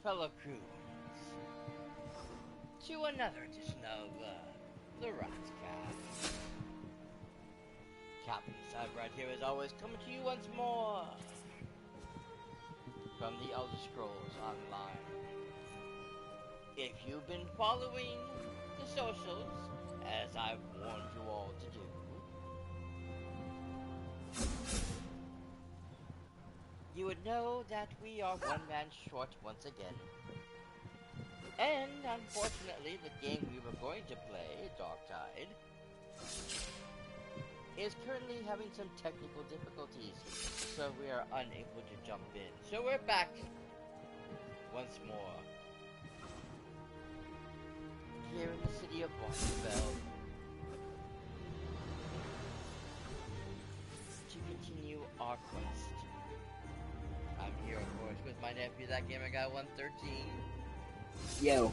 fellow crewmates, to another edition of the Ratcast. Captain Cyperrat here, as always, coming to you once more from the Elder Scrolls Online. If you've been following the socials, as I've warned you all to do, you would know that we are one man short once again. And unfortunately, the game we were going to play, Dark Tide, is currently having some technical difficulties, so we are unable to jump in. So we're back once more here in the city of Bethesda to continue our quest. I'm here, of course, with my nephew, that gamer guy 113. Yo.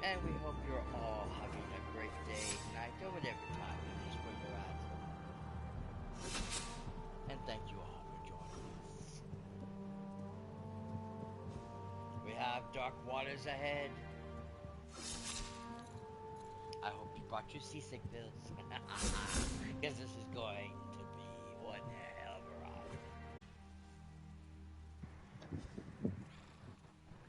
And we hope you're all having a great day, night, or whatever time it is where you're at. And thank you all for joining us. We have dark waters ahead. I hope you brought your seasick pills, because this is going to be one hell of a ride.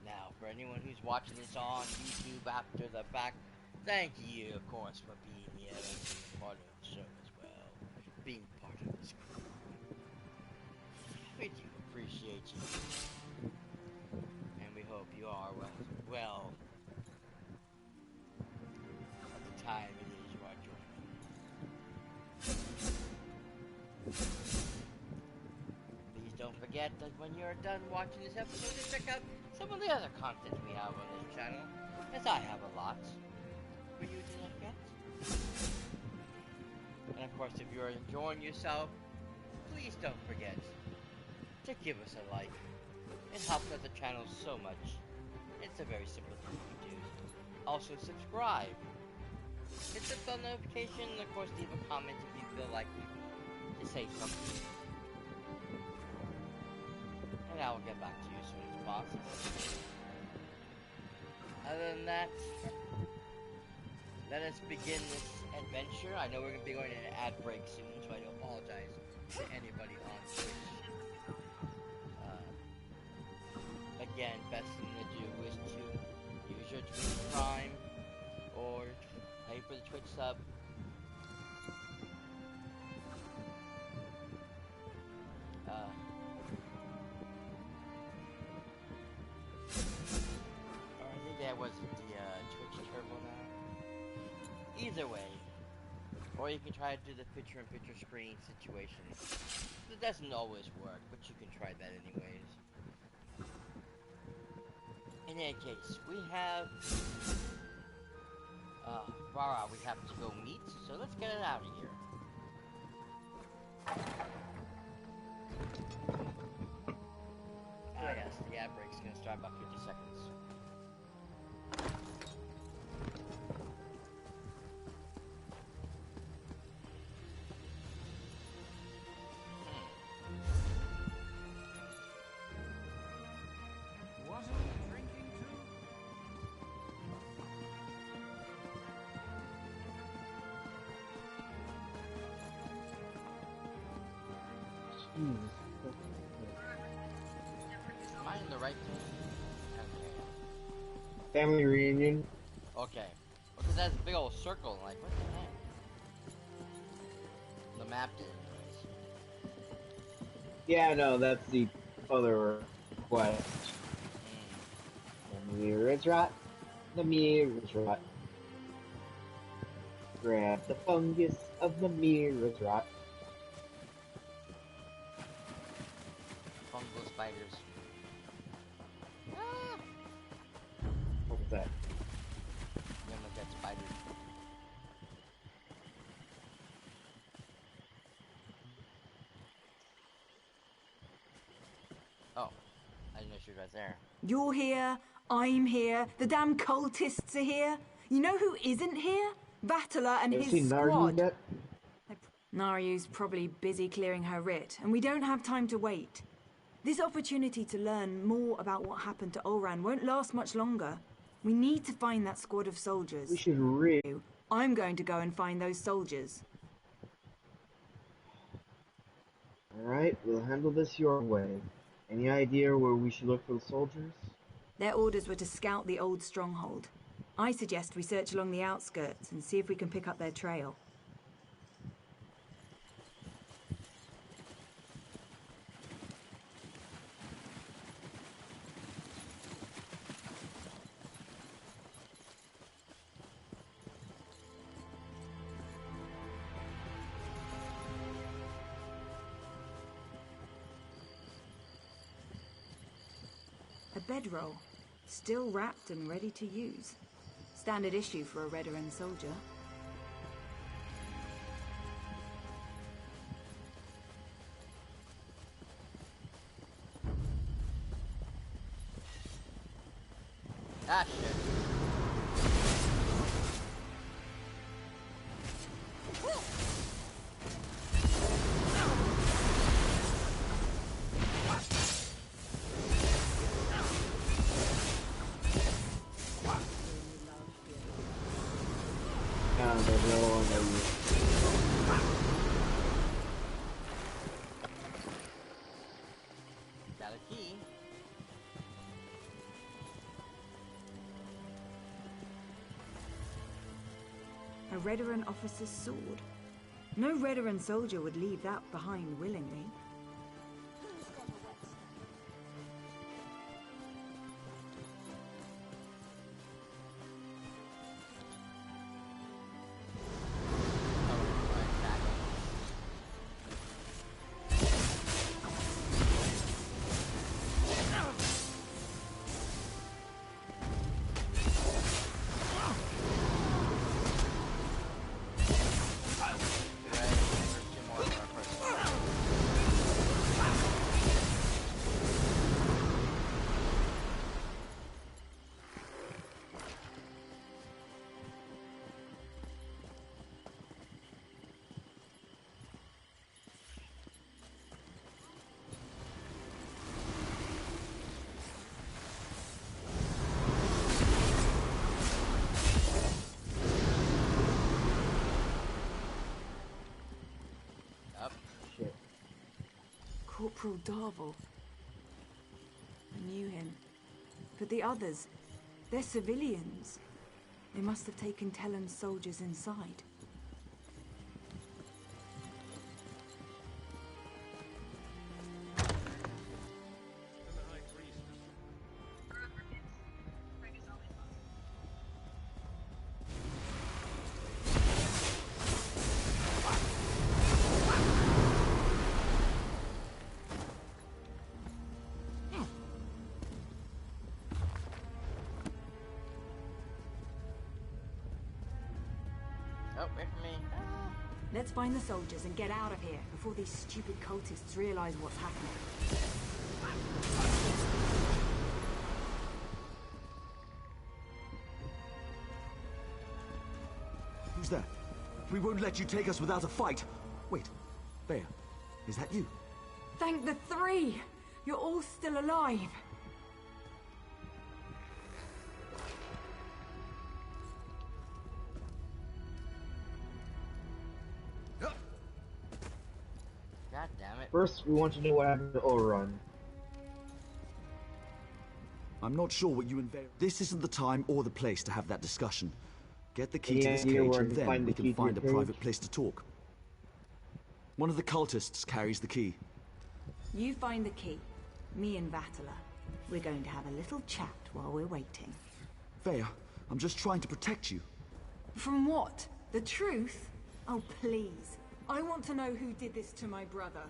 Now, for anyone who's watching this on YouTube after the fact, thank you, of course, for being here and being part of the show as well. Being part of this group. We do appreciate you. And we hope you are well at the time it is you are joining. Please don't forget that when you're done watching this episode, to check out some of the other content we have on this channel, as I have a lot for you to look at. And of course, if you're enjoying yourself, please don't forget to give us a like. It helps out the channel so much. It's a very simple thing to do. Also, subscribe. Hit the bell notification, and of course, leave a comment if you feel like to say something. And I will get back to you as soon as possible. Other than that, let us begin this adventure. I know we're going to be going in an ad break soon, so I do apologize to anybody on Twitch. Again, best thing to do is to use your Twitch Prime or pay for the Twitch sub. Yeah, was it the Twitch Turbo now? Either way. Or you can try to do the picture-in-picture screen situation. It doesn't always work, but you can try that anyways. In any case, we have Rara we have to go meet, so let's get it out of here. Ah yes, the ad break's gonna start about 50 seconds. Am I in the right thing? Okay. Family reunion. Okay. Because that's a big old circle, like, what the heck? The map did, anyways. Yeah, no, that's the other quest. The mirror's rot. The mirror's rot. Grab the fungus of the mirror's rot. Fungal spiders. What was that? You almost got spiders. Oh, I didn't know she was right there. You're here, I'm here, the damn cultists are here. You know who isn't here? Vatala and his squad. Naryu's probably busy clearing her writ, and we don't have time to wait. This opportunity to learn more about what happened to Olran won't last much longer. We need to find that squad of soldiers. We should really... I'm going to go and find those soldiers. Alright, we'll handle this your way. Any idea where we should look for the soldiers? Their orders were to scout the old stronghold. I suggest we search along the outskirts and see if we can pick up their trail. A bedroll, still wrapped and ready to use. Standard issue for a Redoran soldier. Ah, shit. Got a key. A Redoran officer's sword. No Redoran soldier would leave that behind willingly. Corporal Darvel. I knew him. But the others, they're civilians. They must have taken Talon's soldiers inside. Oh, wait for me. Let's find the soldiers and get out of here before these stupid cultists realize what's happening. Who's that? We won't let you take us without a fight. Wait, Bea, is that you? Thank the three! You're all still alive! God damn it. First, we want to know what happened to Olran. I'm not sure what you invade. This isn't the time or the place to have that discussion. Get the key Any to this idea cage where and to then find we the can key to find a your private cage? place to talk. One of the cultists carries the key. You find the key. Me and Vatala. We're going to have a little chat while we're waiting. Vea, I'm just trying to protect you. From what? The truth? Oh, please. I want to know who did this to my brother.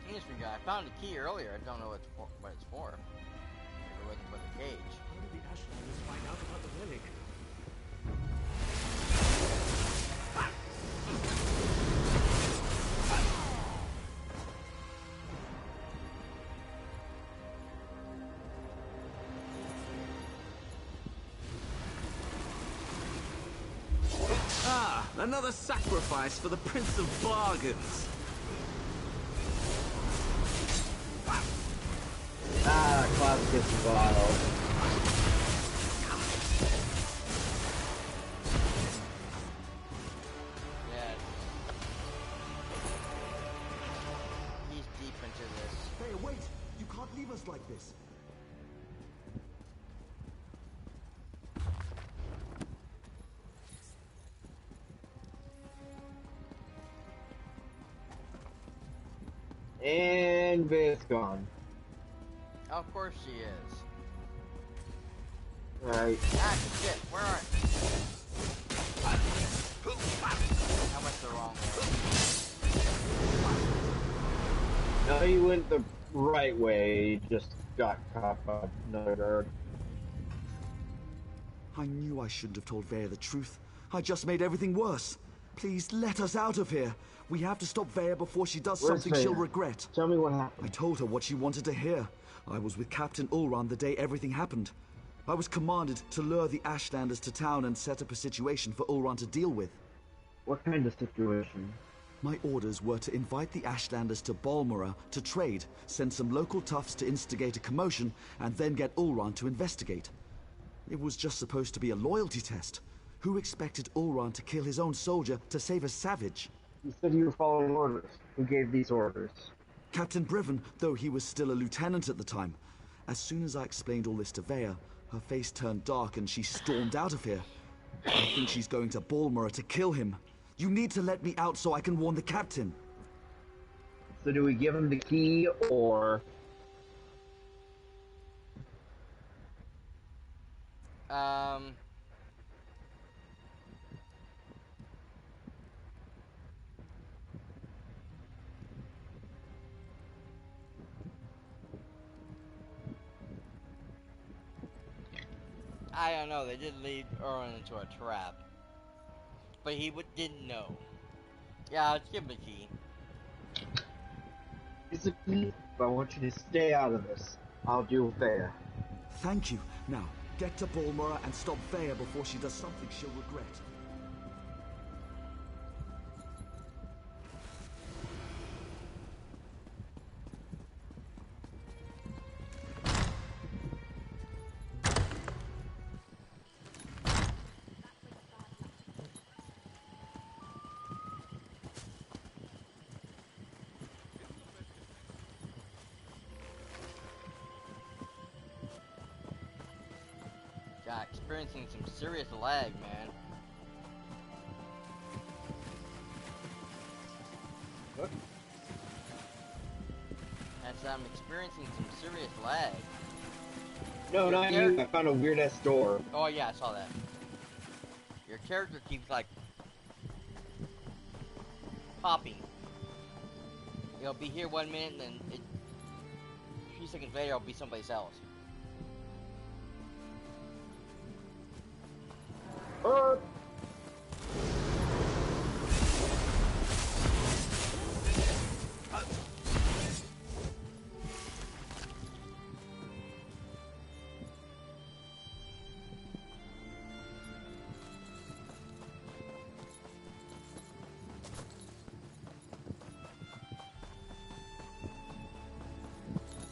Interesting guy. I found a key earlier. I don't know what it's for. Maybe it wasn't for the cage. How did the Ashlanders find out about the relic? Ah, another sacrifice for the Prince of Bargains. this vial. Yes. He's deep into this. Hey, wait! You can't leave us like this. And Vaya's gone. Of course she is. Right. Ah, shit, where are I went the wrong way. No, you went the right way, you just got caught by another guard. I knew I shouldn't have told Vaya the truth. I just made everything worse. Please let us out of here. We have to stop Vaya before she does Where's something Vaya? she'll regret. Tell me what I happened. told her what she wanted to hear. I was with Captain Ulran the day everything happened. I was commanded to lure the Ashlanders to town and set up a situation for Ulran to deal with. What kind of situation? My orders were to invite the Ashlanders to Balmora to trade, send some local toughs to instigate a commotion, and then get Ulran to investigate. It was just supposed to be a loyalty test. Who expected Ulran to kill his own soldier to save a savage? You said you were following orders. Who gave these orders? Captain Briven, though he was still a lieutenant at the time. As soon as I explained all this to Vaya, her face turned dark and she stormed out of here. I think she's going to Balmora to kill him. You need to let me out so I can warn the captain. So do we give him the key, or... I don't know, they did lead Erwin into a trap. But he didn't know. Yeah, let's give him the key. It's a key, but I want you to stay out of this. I'll deal with Vaya. Thank you. Now, get to Balmora and stop Vaya before she does something she'll regret. God, experiencing some serious lag, man. What? As I'm experiencing some serious lag. No, not you. I found a weird-ass door. Oh yeah, I saw that. Your character keeps like popping. You'll be here 1 minute and then 3 seconds later I'll be someplace else.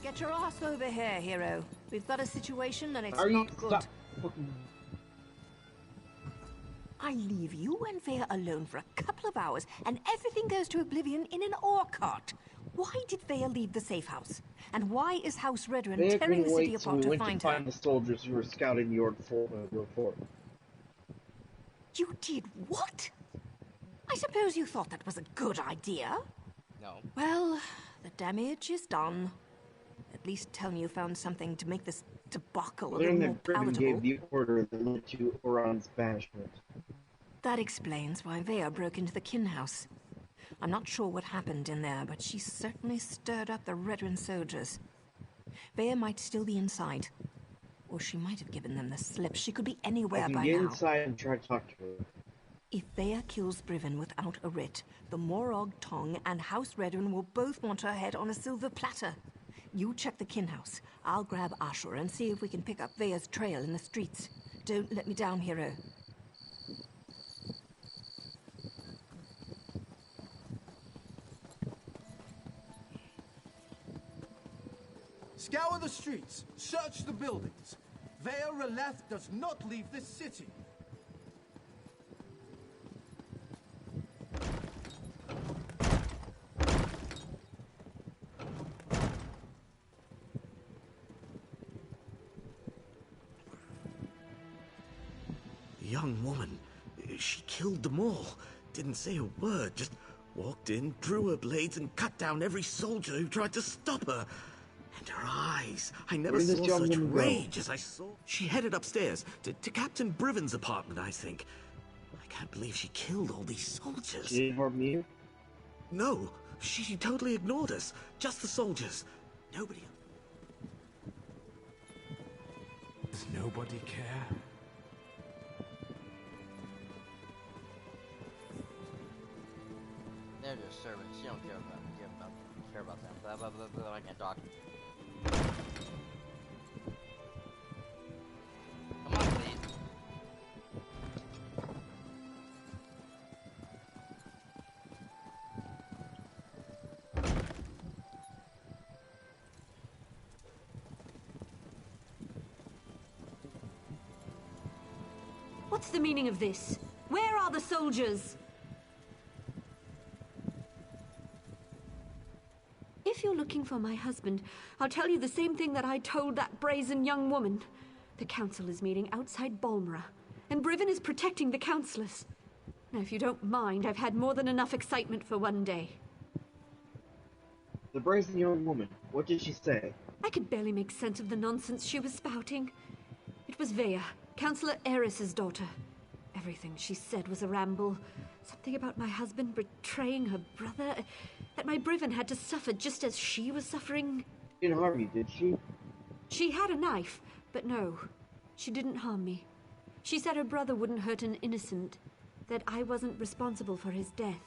Get your ass over here, hero. We've got a situation and it's Are you... not good. Stop. Fucking... I leave you and Vaya alone for a couple of hours and everything goes to oblivion in an ore cart. Why did Vaya leave the safe house? And why is House Redrun They tearing the couldn't city wait, so apart we to went find to her? find the soldiers who were scouting your fort. You did what? I suppose you thought that was a good idea? No. Well, the damage is done. At least tell me you found something to make this debacle a little Learning more that Britain palatable. gave the order that led to Oran's banishment. That explains why Vaya broke into the kin house. I'm not sure what happened in there, but she certainly stirred up the Redrun soldiers. Vaya might still be inside. Or she might have given them the slip. She could be anywhere I can by get now. inside and try to talk to her. If Vaya kills Briven without a writ, the Morog Tong and House Redrun will both want her head on a silver platter. You check the kin house. I'll grab Ashur and see if we can pick up Vaya's trail in the streets. Don't let me down, hero. Scour the streets, search the buildings. Vea Releth does not leave this city. Young woman. She killed them all. Didn't say a word, just walked in, drew her blades, and cut down every soldier who tried to stop her. And her eyes. I never Where did this saw young such woman go? rage as I saw. She headed upstairs to Captain Briven's apartment, I think. I can't believe she killed all these soldiers. She didn't harm you? No, she totally ignored us. Just the soldiers. Nobody. Does nobody care? They're just servants. You don't care about them. Blah blah blah blah. I can't talk. Come on, please. What's the meaning of this? Where are the soldiers? If you're looking for my husband, I'll tell you the same thing that I told that brazen young woman. The council is meeting outside Balmora, and Briven is protecting the councillors. Now, if you don't mind, I've had more than enough excitement for one day. The brazen young woman, what did she say? I could barely make sense of the nonsense she was spouting. It was Vea, Councillor Eris's daughter. Everything she said was a ramble. Something about my husband betraying her brother, that my Briven had to suffer just as she was suffering. She didn't harm you, did she? She had a knife, but no, she didn't harm me. She said her brother wouldn't hurt an innocent, that I wasn't responsible for his death.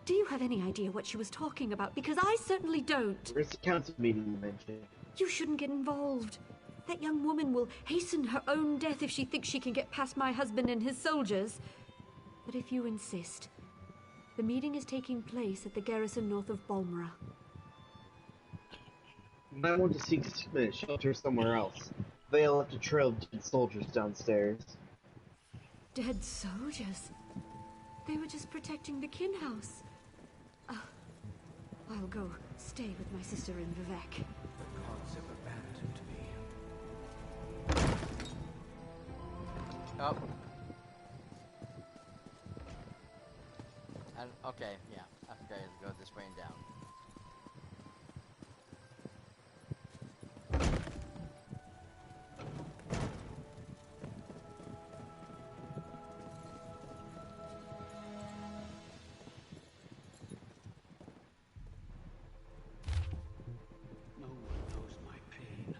Do you have any idea what she was talking about? Because I certainly don't. Where's the council meeting you mentioned? You shouldn't get involved. That young woman will hasten her own death if she thinks she can get past my husband and his soldiers. But if you insist, the meeting is taking place at the garrison north of Balmora. You might want to seek shelter somewhere else. Vale left a trail of dead soldiers downstairs. Dead soldiers? They were just protecting the kin house. I'll go stay with my sister in Vivek. The gods have abandoned me. Oh. And okay, yeah. Okay, let's go this way and down. No one knows my pain.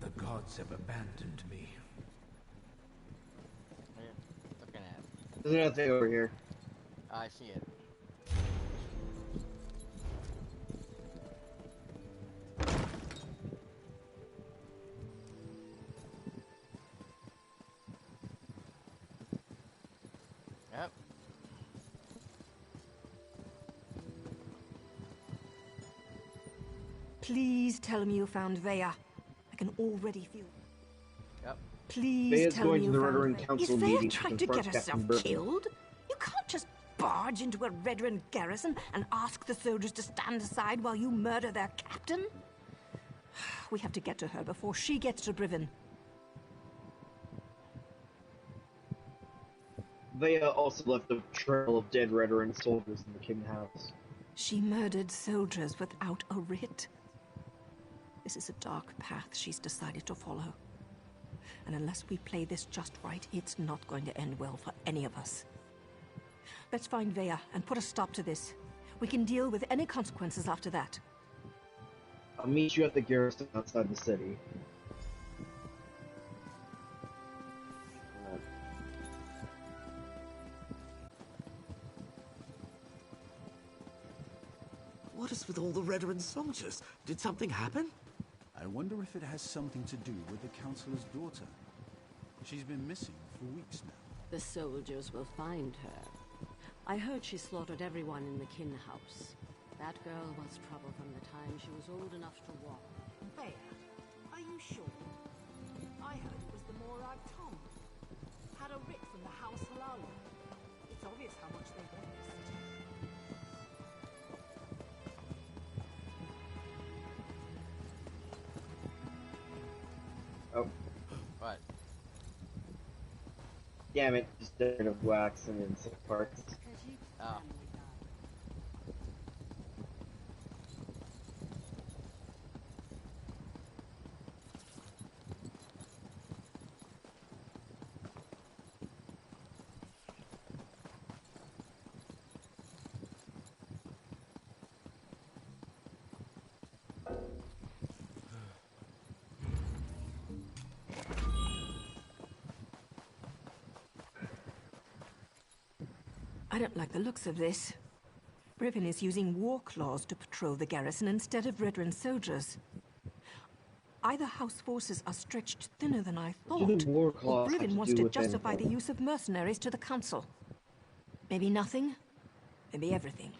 The gods have abandoned me. What are you looking at? There's nothing over here. I see it. Yep. Please tell me you found Vea. I can already feel. Yep. Please Vea's tell going me to you the found Veteran Vea. Council Is Vea meeting to trying to confront get herself Captain Burton. killed? You can't just barge into a veteran garrison and ask the soldiers to stand aside while you murder their captain. We have to get to her before she gets to Briven. Vea also left a trail of dead veteran soldiers in the King House. She murdered soldiers without a writ. This is a dark path she's decided to follow. And unless we play this just right, it's not going to end well for any of us. Let's find Vea and put a stop to this. We can deal with any consequences after that. I'll meet you at the garrison outside the city. What is with all the veteran soldiers? Did something happen? I I wonder if it has something to do with the Councillor's daughter. She's been missing for weeks now. The soldiers will find her. I heard she slaughtered everyone in the kin house. That girl was trouble from the time she was old enough to walk. Where? Are you sure? I heard it was the Morag Tom. Had a writ from the House Halal. It's obvious how much they want this city. Oh. What? Damn it, just dirt of wax and insect parts. Oh. I don't like the looks of this. Brivin is using war claws to patrol the garrison instead of veteran soldiers. Either House forces are stretched thinner than I thought, or Brivin wants to justify the use of mercenaries to the Council. Maybe nothing, maybe everything.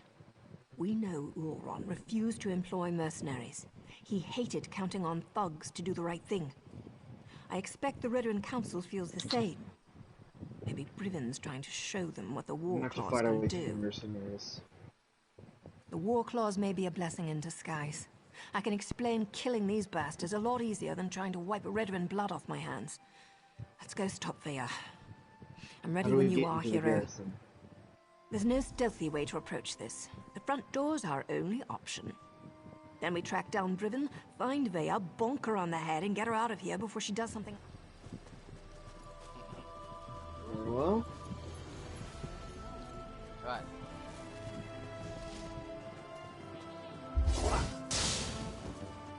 We know Ulron refused to employ mercenaries. He hated counting on thugs to do the right thing. I expect the Veteran Council feels the same. Maybe Brivin's trying to show them what the war claws can do. The war claws may be a blessing in disguise. I can explain killing these bastards a lot easier than trying to wipe Redrin blood off my hands. Let's go stop Veya. I'm ready when you are, hero. There's no stealthy way to approach this. The front door's our only option. Then we track down Brivin, find Veya, bonk her on the head, and get her out of here before she does something. Well? Right.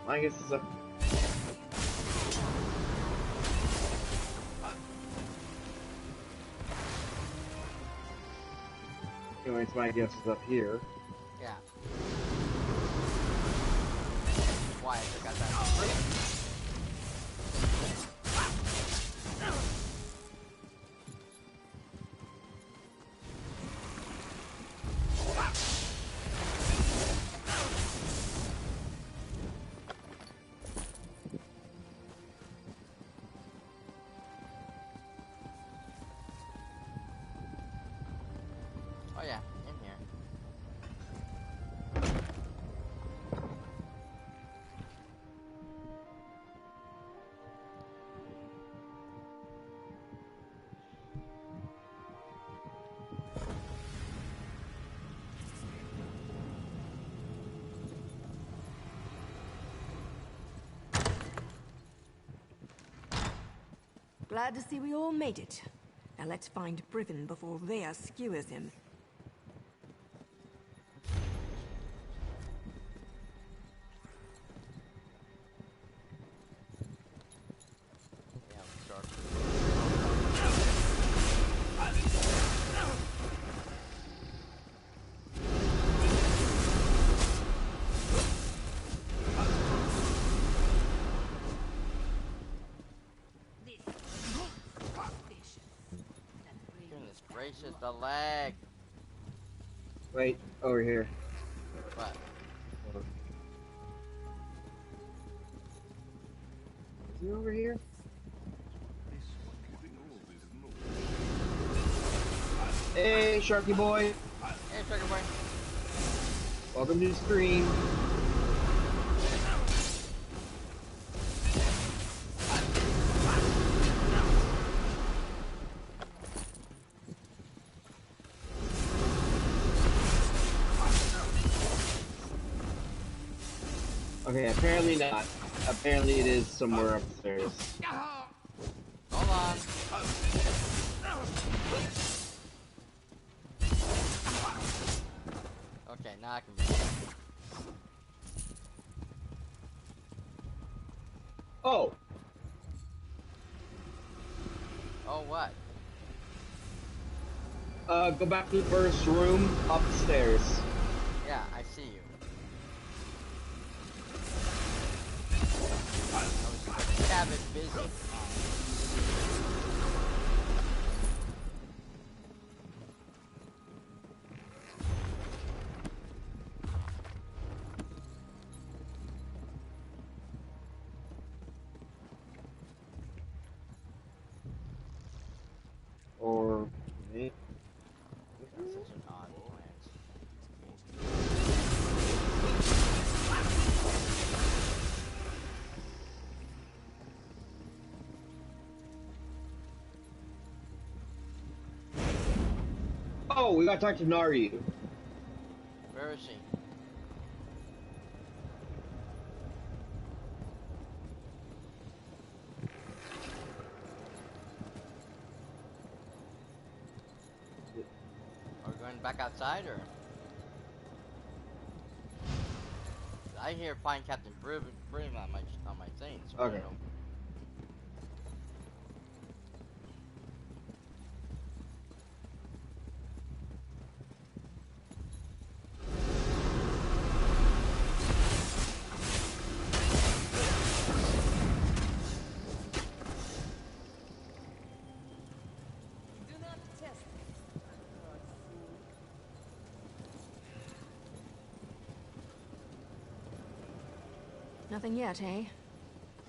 I guess it's up. Anyways, my guess is up here. Yeah. Why I took out that. Oh yeah, in here. Glad to see we all made it. Now let's find Brivin before Veya skewers him. Goodness gracious, the lag. Wait, over here. What? Is he over here? Hey, Sharky boy. Hey, Sharky boy. Welcome to the stream. Okay, apparently not. Apparently it is somewhere upstairs. Hold on. Okay, now I can be. Oh! Oh, what? Go back to the first room, upstairs. Yeah, I see you. Stab it busy. Or maybe. That's such an odd glance. Oh, we gotta talk to Nari. Where is she? Are we going back outside, or? I hear find Captain Brim on my thing. So Okay. I don't know. Nothing yet, eh?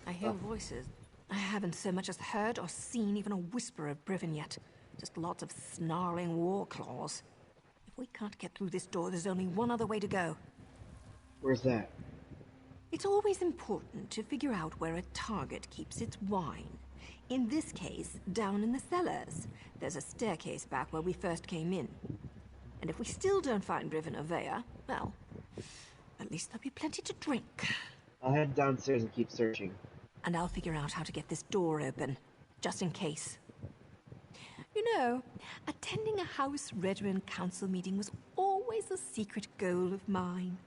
I hear voices. I haven't so much as heard or seen even a whisper of Briven yet. Just lots of snarling war claws. If we can't get through this door, there's only one other way to go. Where's that? It's always important to figure out where a target keeps its wine. In this case, down in the cellars. There's a staircase back where we first came in. And if we still don't find Briven or Vea, well, at least there'll be plenty to drink. I'll head downstairs and keep searching. And I'll figure out how to get this door open, just in case. You know, attending a House Redoran Council meeting was always a secret goal of mine.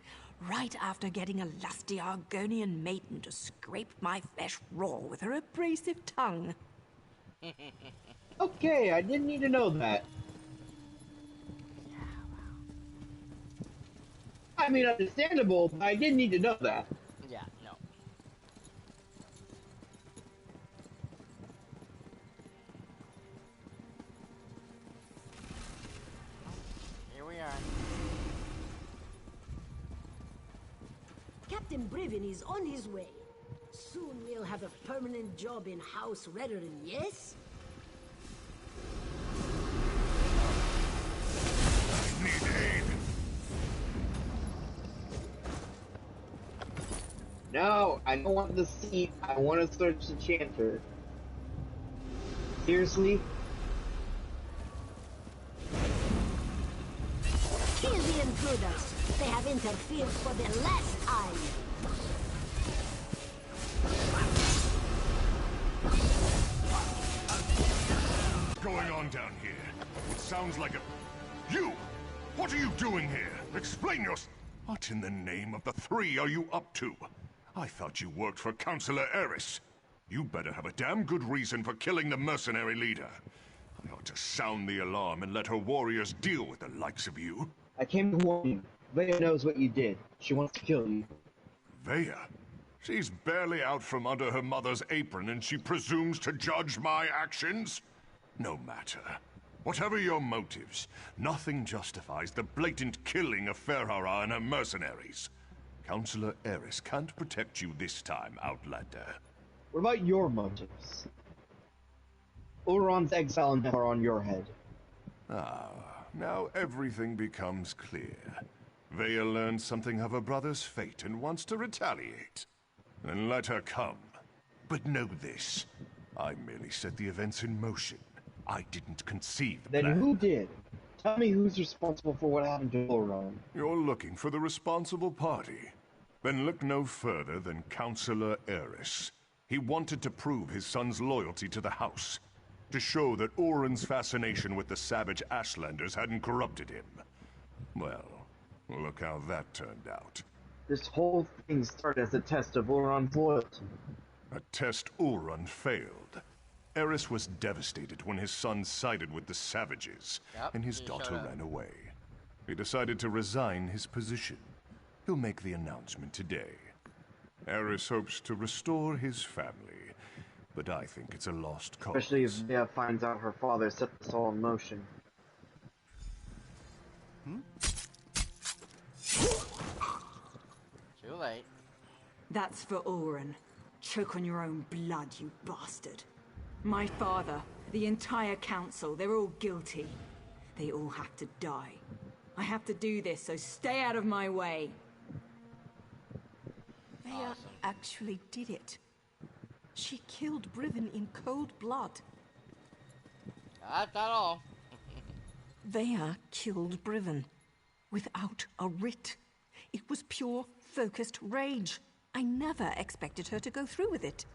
Right after getting a lusty Argonian maiden to scrape my flesh raw with her abrasive tongue. Okay, I didn't need to know that. I mean, understandable, but I didn't need to know that. Yeah, no. Here we are. Captain Briven is on his way. Soon we'll have a permanent job in House Redoran, yes? I need aid. No, I don't want the seat. I want to search the chanter. Seriously? Kill the intruders. They have interfered for the last time. What's going on down here? It sounds like a... You! What are you doing here? Explain your... What in the name of the three are you up to? I thought you worked for Councillor Eris. You better have a damn good reason for killing the mercenary leader. I ought to sound the alarm and let her warriors deal with the likes of you. I came to warn you. Vea knows what you did. She wants to kill you. Vea? She's barely out from under her mother's apron and she presumes to judge my actions? No matter. Whatever your motives, nothing justifies the blatant killing of Ferhara and her mercenaries. Councillor Eris can't protect you this time, Outlander. What about your motives? Ulron's exile and death are on your head. Ah, now everything becomes clear. Vea learned something of her brother's fate and wants to retaliate. Then let her come. But know this, I merely set the events in motion. I didn't conceive the Then plan. who did? Tell me who's responsible for what happened to Ulron. You're looking for the responsible party. Then look no further than Councillor Eris. He wanted to prove his son's loyalty to the House. To show that Oren's fascination with the savage Ashlanders hadn't corrupted him. Well, look how that turned out. This whole thing started as a test of Ulron's loyalty. A test Ulron failed. Eris was devastated when his son sided with the savages, and his daughter ran away. He decided to resign his position. He'll make the announcement today. Eris hopes to restore his family, but I think it's a lost cause. Especially if Vea finds out her father set this all in motion. Too late. That's for Oren. Choke on your own blood, you bastard. My father, the entire council, they're all guilty. They all have to die. I have to do this, so stay out of my way. Vea actually did it. She killed Briven in cold blood. That's not all. Vea killed Briven without a writ. It was pure, focused rage. I never expected her to go through with it.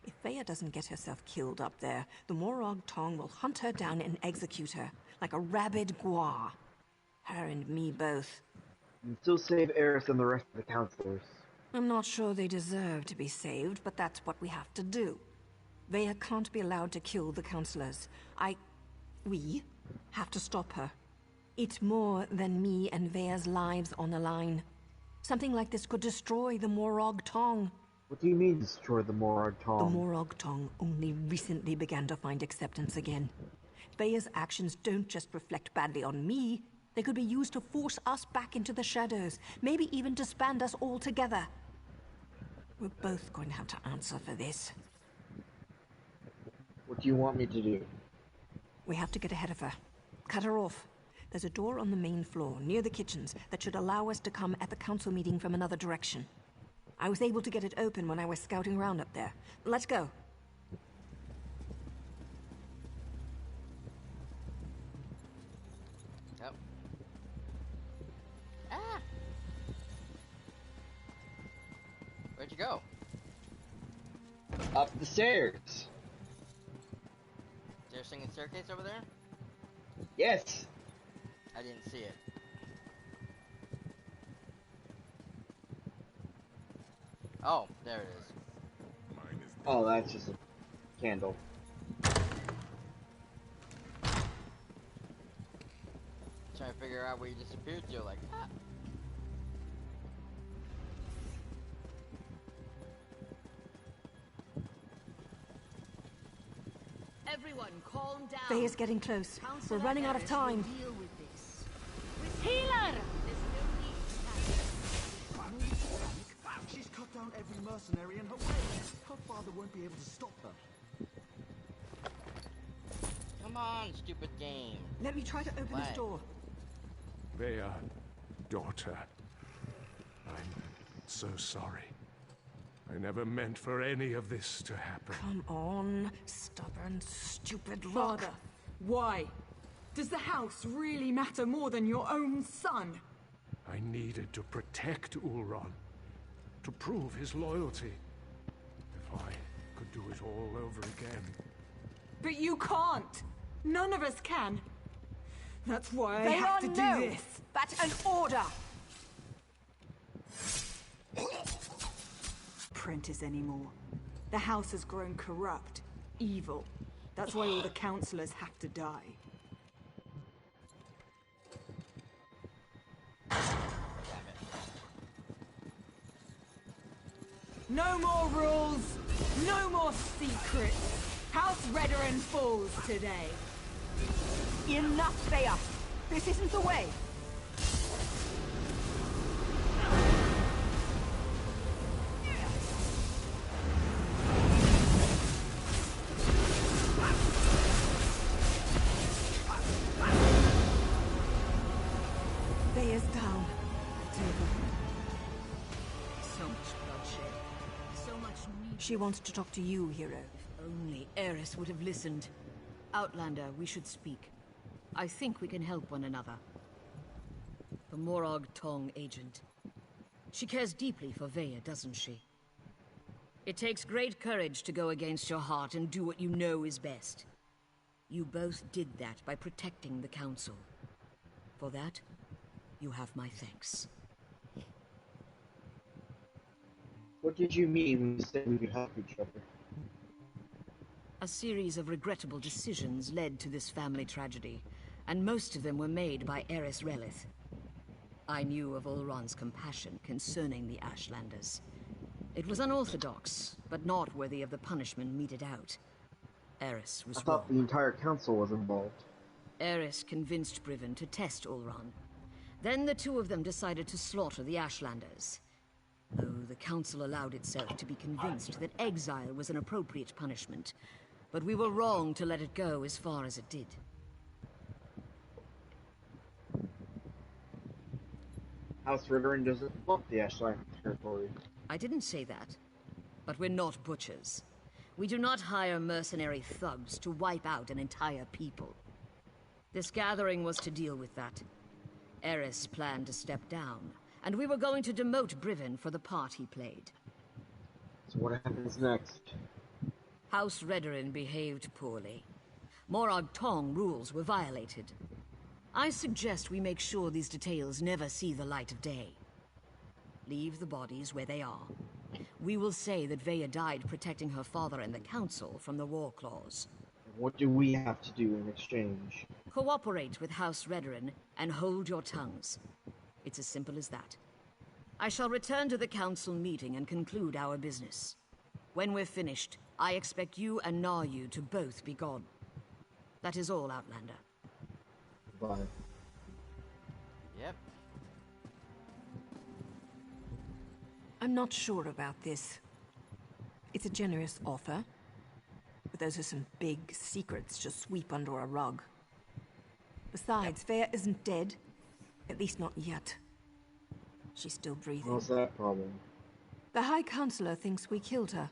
If Vea doesn't get herself killed up there, the Morag Tong will hunt her down and execute her, like a rabid gua. Her and me both. And still save Eris and the rest of the counselors. I'm not sure they deserve to be saved, but that's what we have to do. Vea can't be allowed to kill the counselors. We have to stop her. It's more than me and Vea's lives on the line. Something like this could destroy the Morag Tong. What do you mean, destroy the Morag Tong? The Morag Tong only recently began to find acceptance again. Vea's actions don't just reflect badly on me. They could be used to force us back into the shadows, maybe even disband us all together. We're both going to have to answer for this. What do you want me to do? We have to get ahead of her. Cut her off. There's a door on the main floor, near the kitchens, that should allow us to come at the council meeting from another direction. I was able to get it open when I was scouting around up there. Let's go. Yep. Ah! Where'd you go? Up the stairs. Is there a singing staircase over there? Yes. I didn't see it. Oh, there it is. Oh, that's just a candle. Trying to figure out where you disappeared to, like, ah. Everyone, calm down. Vea's getting close. We're running out of time. Deal with this. Healer! There's no need to panic. She's cut down every mercenary in her way. Her father won't be able to stop her. Come on, stupid game. Let me try to open this door. Vea, daughter, I'm so sorry. I never meant for any of this to happen. Come on, stubborn, stupid lock. Father, why? Does the house really matter more than your own son? I needed to protect Ulron, to prove his loyalty. If I could do it all over again. But you can't. None of us can. That's why I have to do this. That's an order. Apprentice anymore. The house has grown corrupt, evil. That's why all the counselors have to die. No more rules, no more secrets. House Redoran falls today. Enough, Vea. This isn't the way. Vea's down. So much bloodshed. So much need. She wants to talk to you, hero. If only Eris would have listened. Outlander, we should speak. I think we can help one another. The Morag Tong agent. She cares deeply for Vea, doesn't she? It takes great courage to go against your heart and do what you know is best. You both did that by protecting the Council. For that, you have my thanks. What did you mean when you said we could help each other? A series of regrettable decisions led to this family tragedy, and most of them were made by Eris Relith. I knew of Ulron's compassion concerning the Ashlanders. It was unorthodox, but not worthy of the punishment meted out. Eris I was thought the wrong. entire council was involved. Eris convinced Briven to test Ulran. Then the two of them decided to slaughter the Ashlanders. Though the council allowed itself to be convinced that exile was an appropriate punishment. But we were wrong to let it go as far as it did. House Ritteren doesn't want the Ashland territory. I didn't say that. But we're not butchers. We do not hire mercenary thugs to wipe out an entire people. This gathering was to deal with that. Eris planned to step down, and we were going to demote Briven for the part he played. So what happens next? House Redorin behaved poorly. Morag Tong rules were violated. I suggest we make sure these details never see the light of day. Leave the bodies where they are. We will say that Veya died protecting her father and the council from the war clause. What do we have to do in exchange? Cooperate with House Redorin and hold your tongues. It's as simple as that. I shall return to the council meeting and conclude our business. When we're finished, I expect you and Naryu to both be gone. That is all, Outlander. Bye. Yep. I'm not sure about this. It's a generous offer, but those are some big secrets to sweep under a rug. Besides, Veya isn't dead. At least not yet. She's still breathing. What's that problem? The High Counselor thinks we killed her.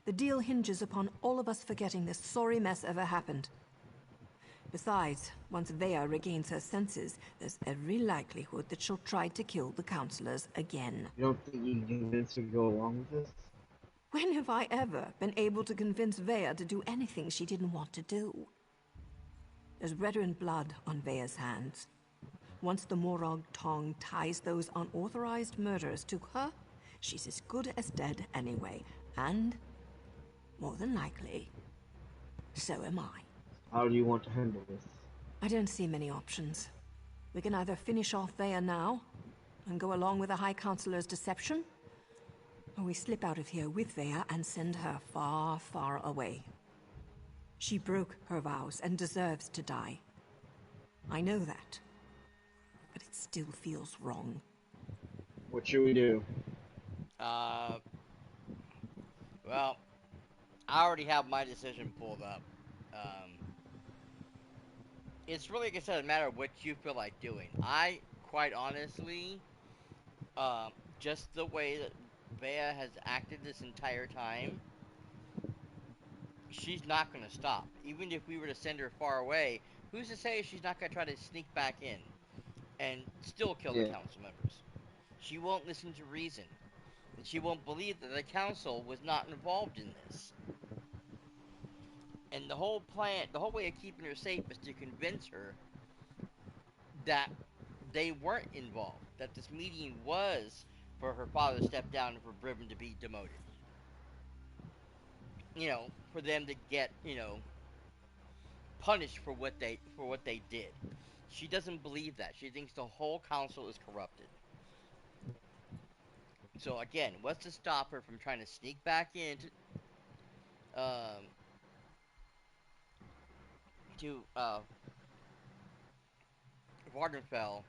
The deal hinges upon all of us forgetting this sorry mess ever happened. Besides, once Veya regains her senses, there's every likelihood that she'll try to kill the counselors again. You don't think you can convince her to go along with this? When have I ever been able to convince Veya to do anything she didn't want to do? There's Redoran blood on Veya's hands. Once the Morag Tong ties those unauthorized murders to her, she's as good as dead anyway. And, more than likely, so am I. How do you want to handle this? I don't see many options. We can either finish off Veya now, and go along with the High Counselor's deception, or we slip out of here with Veya and send her far, far away. She broke her vows and deserves to die. I know that. But it still feels wrong. What should we do? Well, I already have my decision pulled up. It's really, like I said, a matter of what you feel like doing. I, quite honestly, just the way that Veya has acted this entire time, she's not going to stop. Even if we were to send her far away, who's to say she's not going to try to sneak back in and still kill the council members? She won't listen to reason. And she won't believe that the council was not involved in this. And the whole plan, the whole way of keeping her safe is to convince her that they weren't involved. That this meeting was for her father to step down and for Briven to be demoted. You know, for them to get, punished for what they did. She doesn't believe that. She thinks the whole council is corrupted. So again, what's to stop her from trying to sneak back into Vardenfell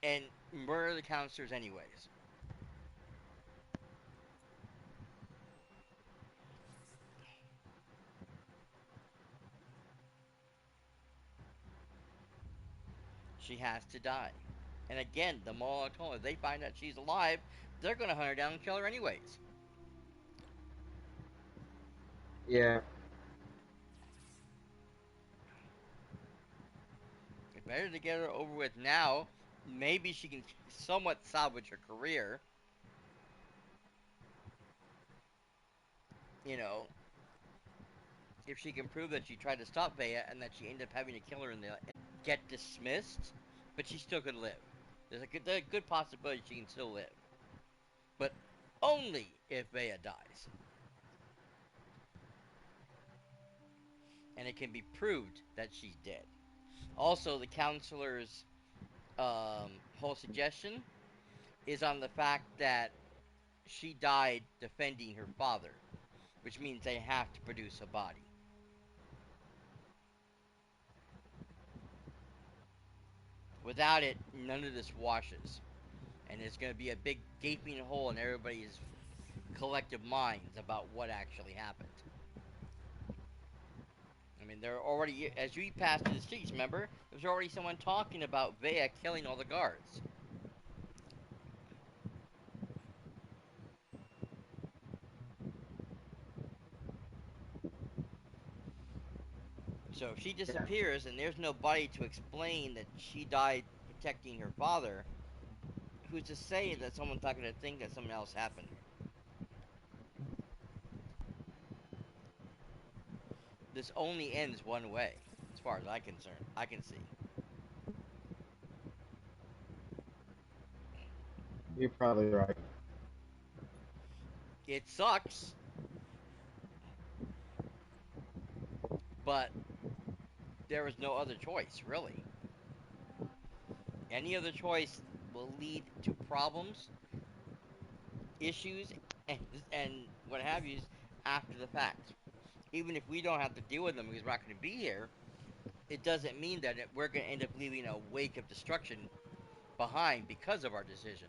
and murder the counselors anyways? She has to die. And again, the Morag Tong, if they find out she's alive, they're going to hunt her down and kill her anyways. Yeah. It's better to get her over with now. Maybe she can somewhat salvage her career. If she can prove that she tried to stop Veya and that she ended up having to kill her and get dismissed, but she still could live. There's a good possibility she can still live. But only if Veya dies. And it can be proved that she's dead. Also, the counselor's whole suggestion is on the fact that she died defending her father, which means they have to produce a body. Without it, none of this washes. And there's going to be a big gaping hole in everybody's collective minds about what actually happened. I mean, there are already, as you pass through the streets, remember? There's already someone talking about Vea killing all the guards. So if she disappears and there's nobody to explain that she died protecting her father, who's to say that someone's not going to think that something else happened? This only ends one way, as far as I can see. You're probably right. It sucks, but there is no other choice, really. Any other choice will lead to problems, issues, and what have you after the fact. Even if we don't have to deal with them because we're not going to be here, it doesn't mean that we're going to end up leaving a wake of destruction behind because of our decision.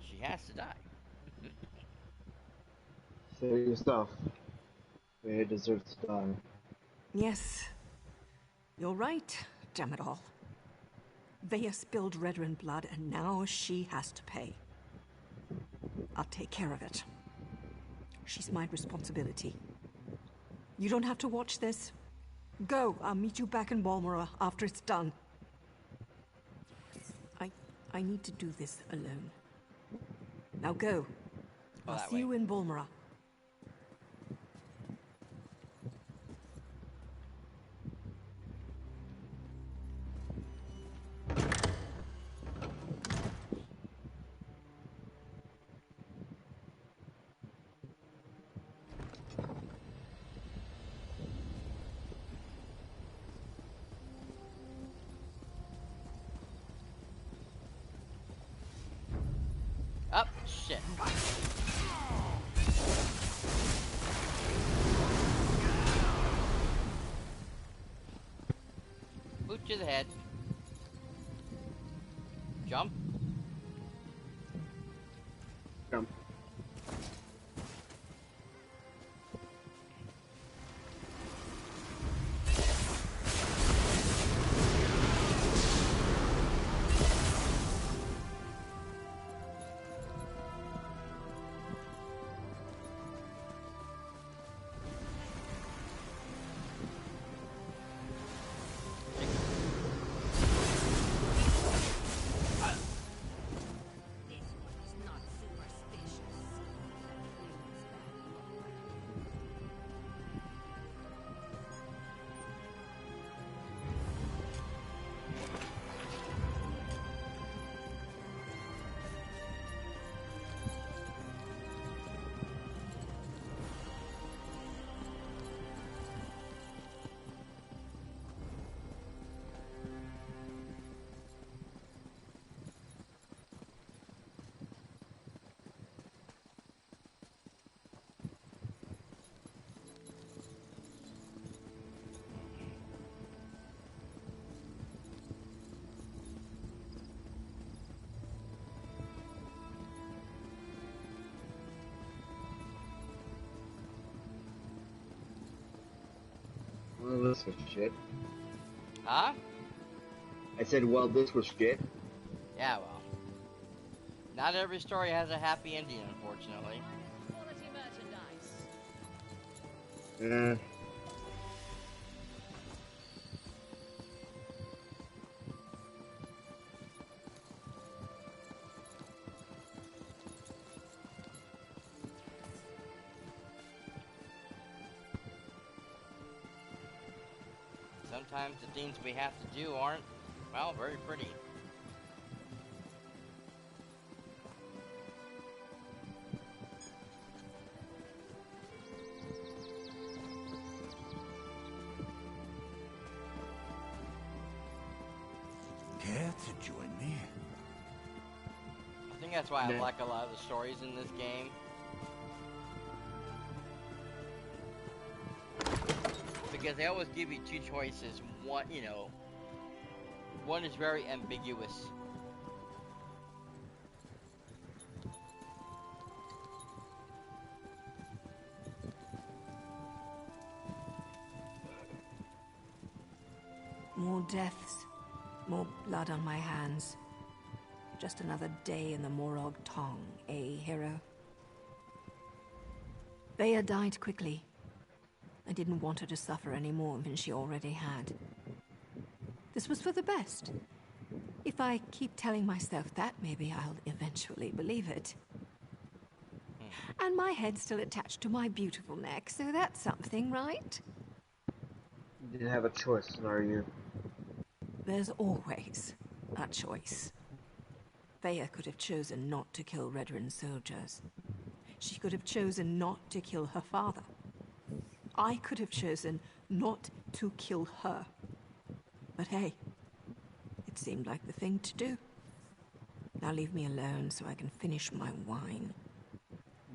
She has to die. Say it yourself. Vea deserves to die. Yes. You're right, damn it all. Vea spilled Redoran blood, and now she has to pay. I'll take care of it. She's my responsibility. You don't have to watch this. Go, I'll meet you back in Balmora after it's done. I need to do this alone. Now go. I'll see you in Balmora. Up, shit. Boot to the head. Jump. Jump. Well, this was shit. Huh? I said, well, this was shit. Yeah, well. Not every story has a happy ending, unfortunately. Quality merchandise. Yeah. Sometimes the things we have to do aren't, well, very pretty. to join me? I think that's why I like a lot of the stories in this game. Because they always give you two choices. One, you know, one is very ambiguous. More deaths, more blood on my hands. Just another day in the Morrowind Tong, eh, hero? Bea died quickly. I didn't want her to suffer any more than she already had. This was for the best. If I keep telling myself that, maybe I'll eventually believe it. And my head's still attached to my beautiful neck, so that's something, right? You didn't have a choice, are you? There's always a choice. Bea could have chosen not to kill Redrin soldiers. She could have chosen not to kill her father. I could have chosen not to kill her. But hey, it seemed like the thing to do. Now leave me alone so I can finish my wine.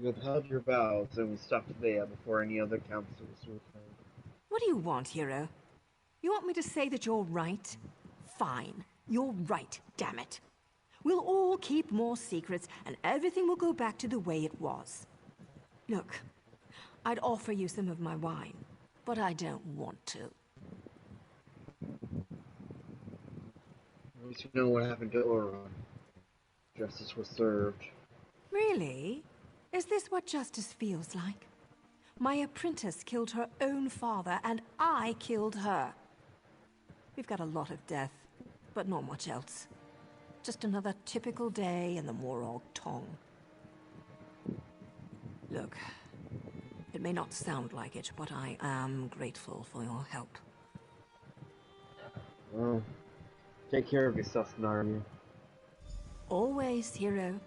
You upheld your vows and we stopped Bea before any other councils were found. What do you want, hero? You want me to say that you're right? Fine. You're right, damn it. We'll all keep more secrets, and everything will go back to the way it was. Look, I'd offer you some of my wine, but I don't want to. At least we know what happened to Oron. Justice was served. Really? Is this what justice feels like? My apprentice killed her own father, and I killed her. We've got a lot of death, but not much else. Just another typical day in the Morrowind Tong. Look, it may not sound like it, but I am grateful for your help. Well, take care of yourself, Narnia. Always, hero.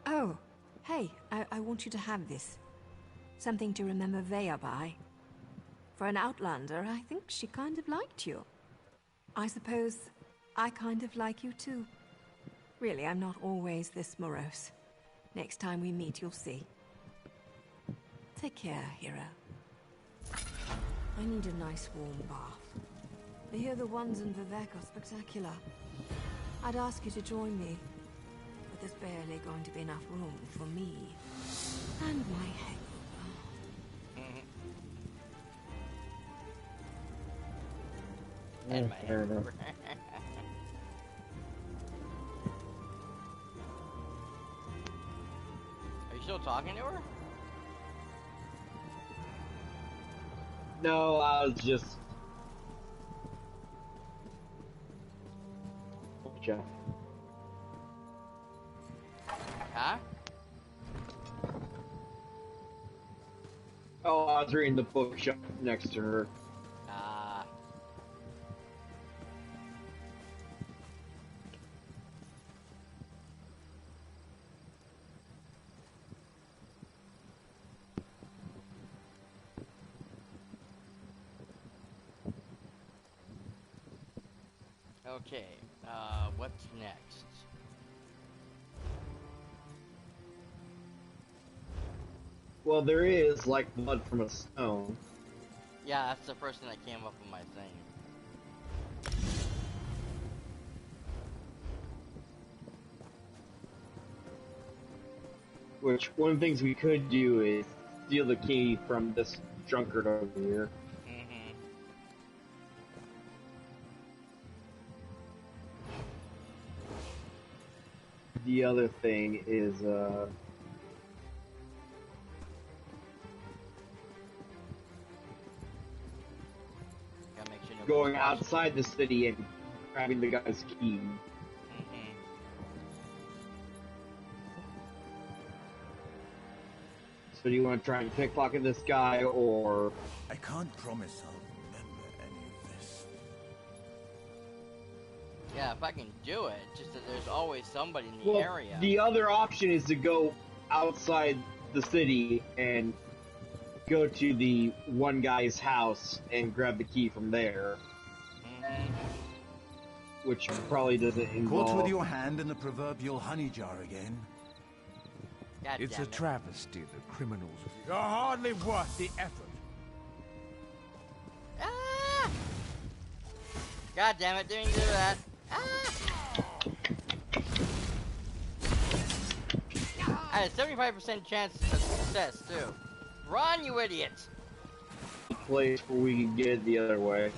Oh, hey, I want you to have this. Something to remember Vea by. For an Outlander, I think she kind of liked you. I suppose I kind of like you too. Really, I'm not always this morose. Next time we meet, you'll see. Take care, hero. I need a nice warm bath. I hear the ones in Vivek are spectacular. I'd ask you to join me, but there's barely going to be enough room for me and my hangover. And my hangover. Are you still talking to her? No, I was just... Jeff. Huh? Oh, I was reading the bookshelf next to her. Okay, what's next? Well, there is, like, blood from a stone. Yeah, that's the first thing that came up on my thing. Which, one of the things we could do is steal the key from this drunkard over here. The other thing is, going outside the city and grabbing the guy's key. So do you want to try and pickpocket this guy, or... I can't promise I'll remember any of this. Yeah, if I can do it, just that there's always somebody in the area. The other option is to go outside the city and go to the one guy's house and grab the key from there. which probably doesn't involve... Caught with your hand in the proverbial honey jar again. God It's damn a it. travesty the criminals... You're hardly worth the effort. Ah! God damn it, didn't do that. Ah! I had a 75% chance of success, too. Run, you idiot! place where we can get it the other way.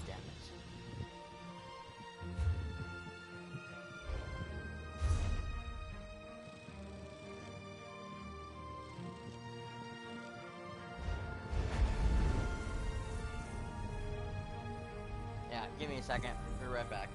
Damn it. Yeah, give me a second. Be right back.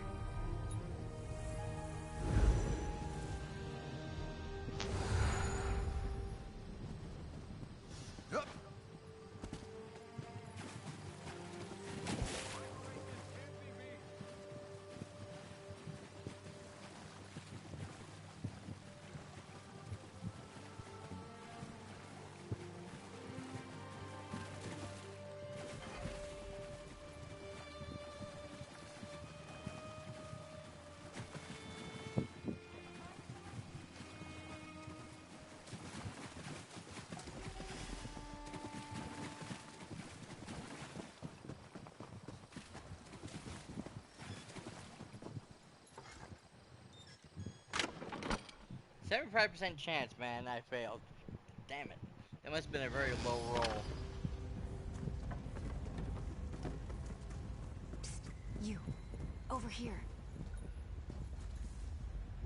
$75% chance, man, I failed. Damn it. That must have been a very low roll. Psst, you. Over here.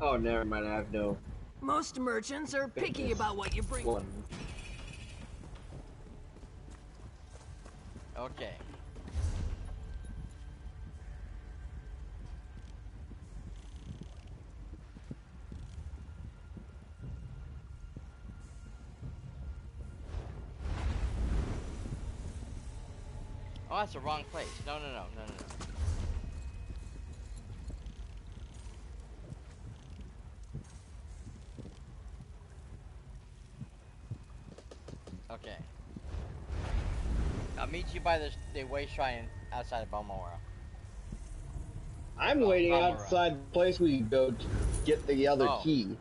Oh, never mind, I have no... Most merchants are picky about what you bring. one. Okay. Oh, that's the wrong place. No. Okay. I'll meet you by the way shrine outside of Balmora. I'm waiting outside the place we go to get the other key.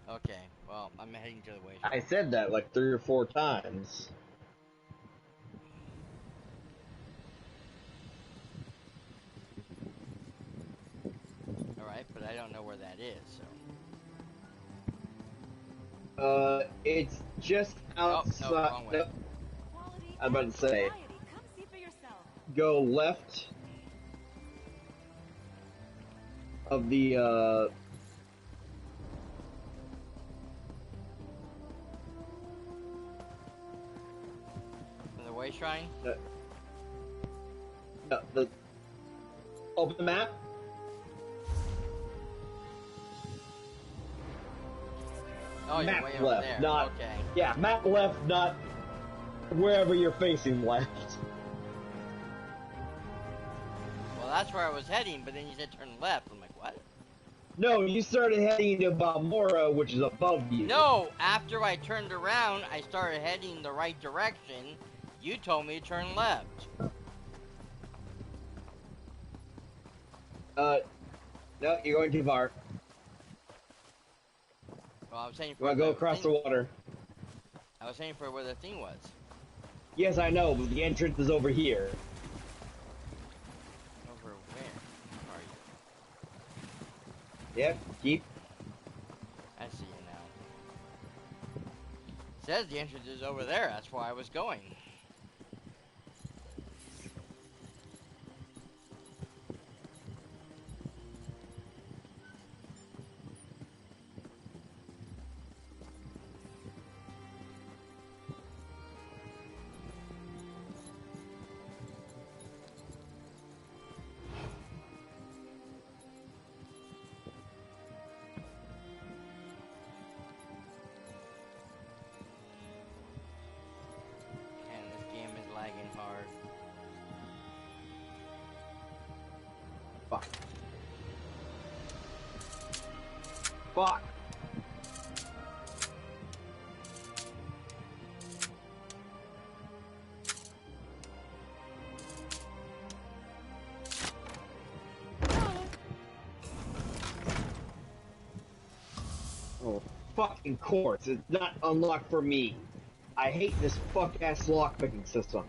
Okay, well, I'm heading to the way shrine. I said that like 3 or 4 times. Alright, but I don't know where that is, so... It's just outside... Oh, no, wrong way. I'm about to say... Go left... of the, From the way shrine? Open the map. Oh, you're map way left, over there. not... Okay. Yeah, map left, not wherever you're facing left. Well, that's where I was heading, but then you said turn left. I'm like, what? No, you started heading to Balmora, which is above you. No, after I turned around, I started heading the right direction. You told me to turn left. No, you're going too far. Well, I was saying You want to go across the water. I was saying for where the thing was. Yes, I know, but the entrance is over here. Over where? Are you? Yep, keep. I see you now. It says the entrance is over there. That's where I was going. Hard. Fuck. fuck. Oh, fucking course. It's not unlocked for me. I hate this fuck-ass lockpicking system.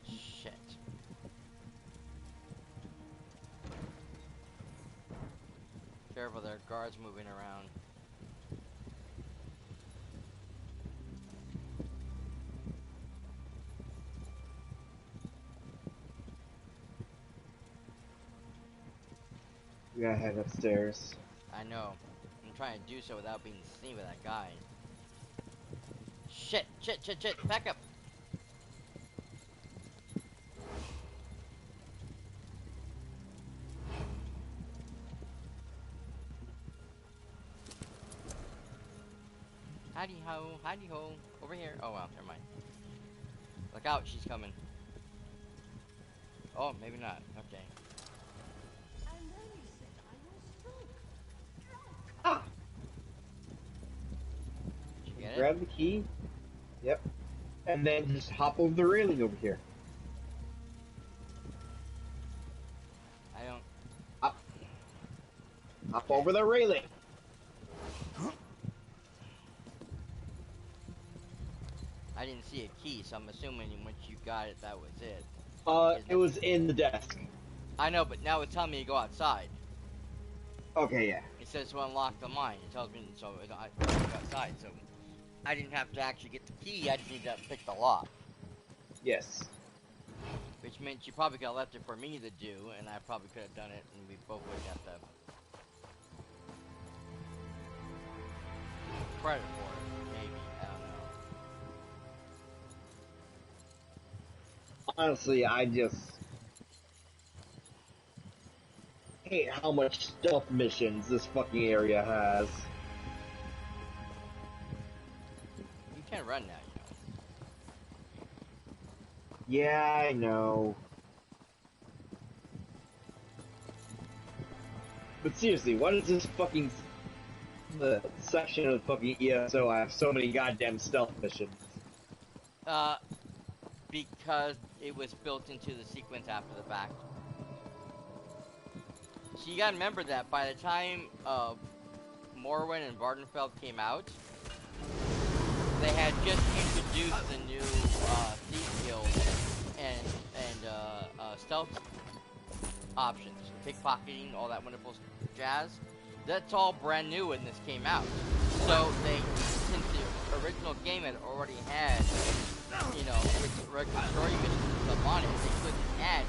Shit. Careful, there are guards moving around. We gotta head upstairs. I know. I'm trying to do so without being seen by that guy. Shit, shit, shit, shit. Back up. Hidey ho, hidey ho. Over here. Oh, well, never mind. Look out, she's coming. Oh, maybe not. Okay. Ah! Did you get it? Grab the key. Yep. And then just hop over the railing over here. I don't... Up. Hop over the railing. I didn't see a key, so I'm assuming once you got it, that was it. It was in the desk. I know, but now it's telling me to go outside. Okay, yeah. It says to unlock the mine. It tells me so I go outside. So I didn't have to actually get the key. I just need to pick the lock. Yes. Which meant you probably could have left it for me to do, and I probably could have done it, and we both would have got the credit for it. Maybe. I don't know. Honestly, I just hate how much stealth missions this fucking area has. You can't run now, you know. Yeah, I know. But seriously, why does this fucking the section of the fucking ESO have so many goddamn stealth missions? Because it was built into the sequence after the fact. So you gotta remember that by the time Morrowind and Vardenfeld came out, they had just introduced the new thief guild and stealth options, pickpocketing, all that wonderful jazz. That's all brand new when this came out. So they, since the original game had already had, you know, its regular story missions and stuff on it, they couldn't add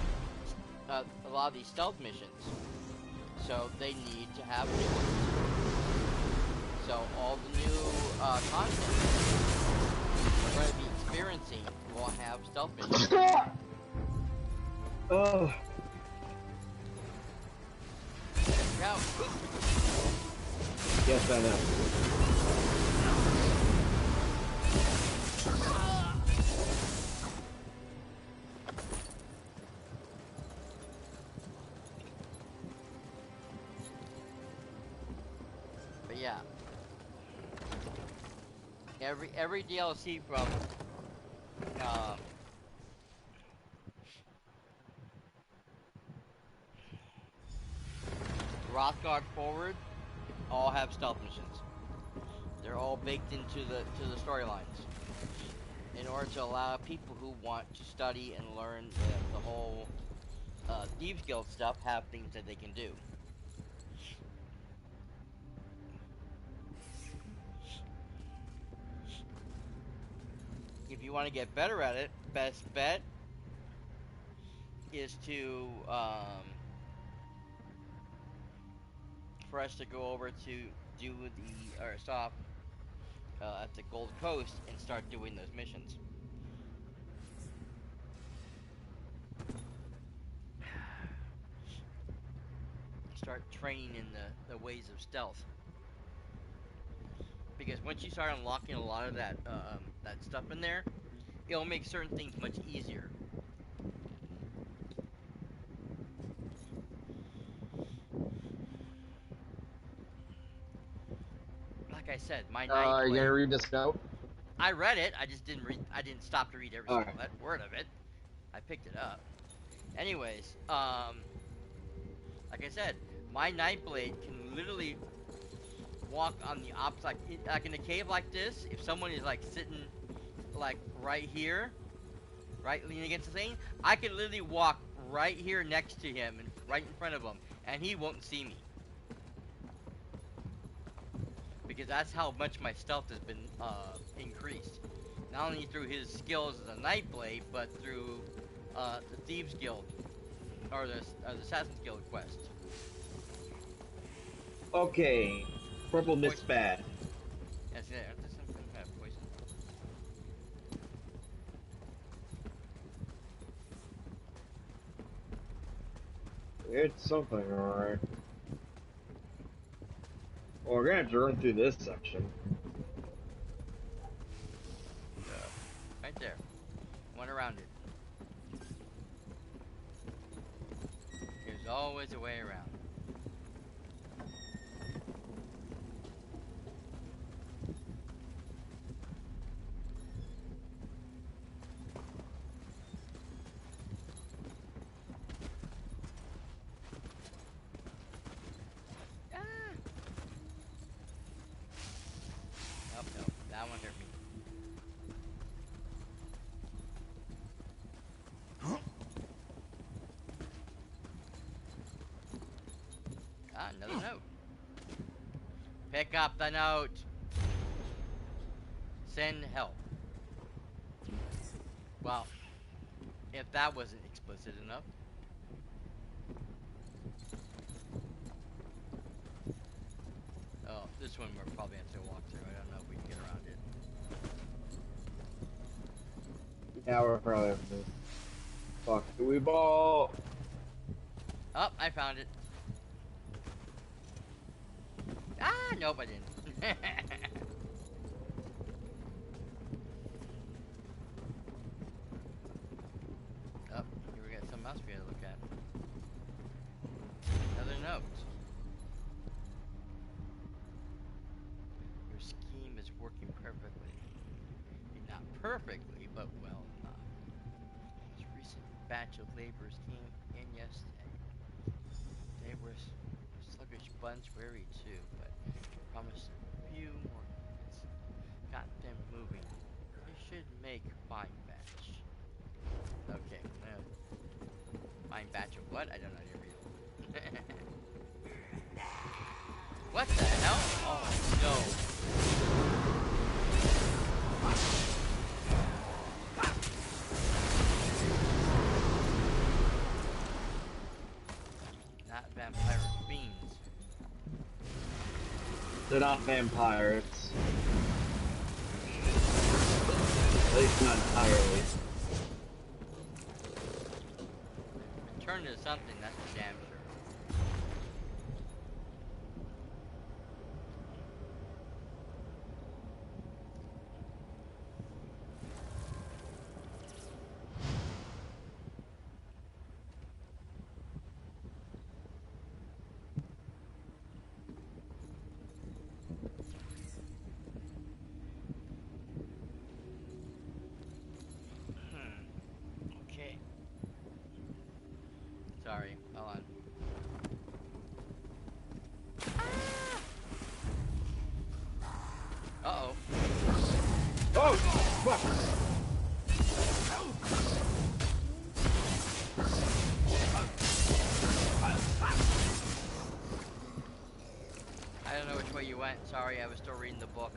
a lot of these stealth missions. So they need to have new ones. So all the new content we're going to be experiencing will have stealth missions. Oh. Go. Yes, I know. But yeah, every DLC from Rothgard forward all have stealth missions. They're all baked into the storylines in order to allow people who want to study and learn the whole Thieves Guild stuff have things that they can do. If you want to get better at it, best bet is to for us to go over to do the stop at the Gold Coast and start doing those missions. Start training in the ways of stealth. because once you start unlocking a lot of that stuff in there, it'll make certain things much easier. Like I said, my night You gonna read this note? I read it. I just didn't read. I didn't stop to read every single word of it. I picked it up. Anyways, like I said, my Nightblade can literally walk on the opposite, like in a cave like this. If someone is like sitting, like right here, right leaning against the thing, I can literally walk right here next to him and right in front of him, and he won't see me. Because that's how much my stealth has been increased. Not only through his skills as a Nightblade, but through the Thieves Guild, or the Assassin's Guild quest. Okay, purple mist bad. Yes, yeah, aren't there some kind of poison? It's something, alright. Well, we're gonna have to run through this section. Right there. Went around it. There's always a way around. Another note. Pick up the note. Send help. Well, if that wasn't explicit enough. Oh, this one we're probably have to walk through. I don't know if we can get around it. Now we're probably having to. Fuck, do we ball? Oh, I found it. Ah, nope, I didn't. Oh, here we got something else we gotta look at. Another note. Your scheme is working perfectly. Not perfectly, but well enough. This recent batch of laborers came in yesterday. They were sluggish bunch, weary too, but promised a few more minutes. Got them moving. They should make fine batch. Okay, fine batch of what? I don't know how to read. What the hell? Oh no. Not vampire fiends. They're not vampires. At least not entirely. Turn into something, that's for damn sure. Okay. Sorry, hold on. Uh-oh. Oh, fuck! I don't know which way you went. Sorry, I was still reading the book.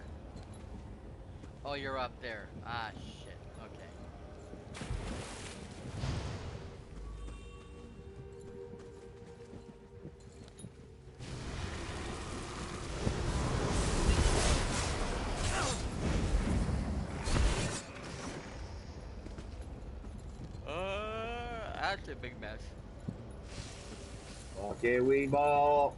Oh, you're up there. Ah, shit. Okay. That's a big mess. Okay, we ball.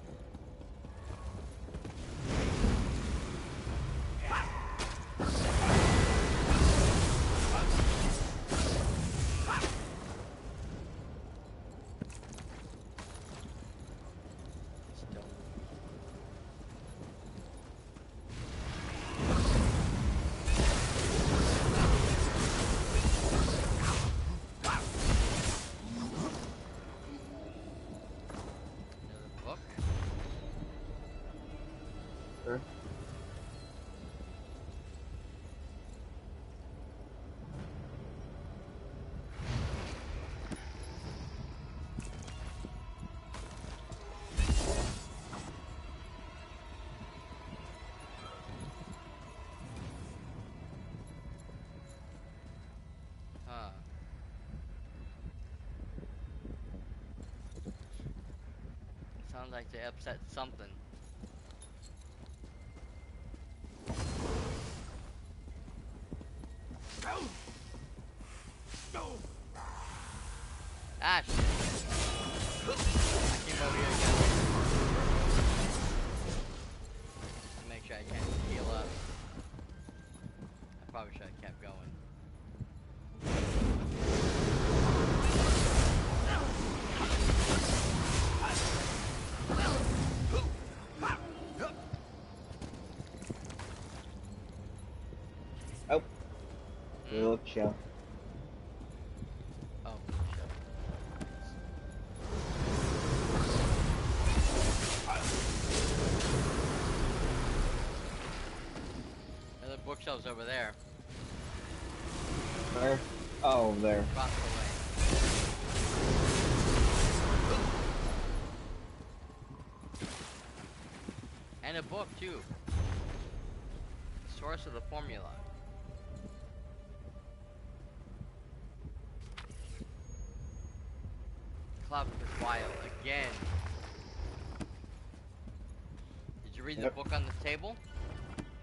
Sounds like they upset something. Ah, shit. I came over here again. To make sure I can heal up. I probably should have kept going. Oh. Look, show. Oh, another bookshelf's over there. Where? Oh, there. Across the way. And a book, too. Source of the formula. Club with Wild again. Did you read the book on the table?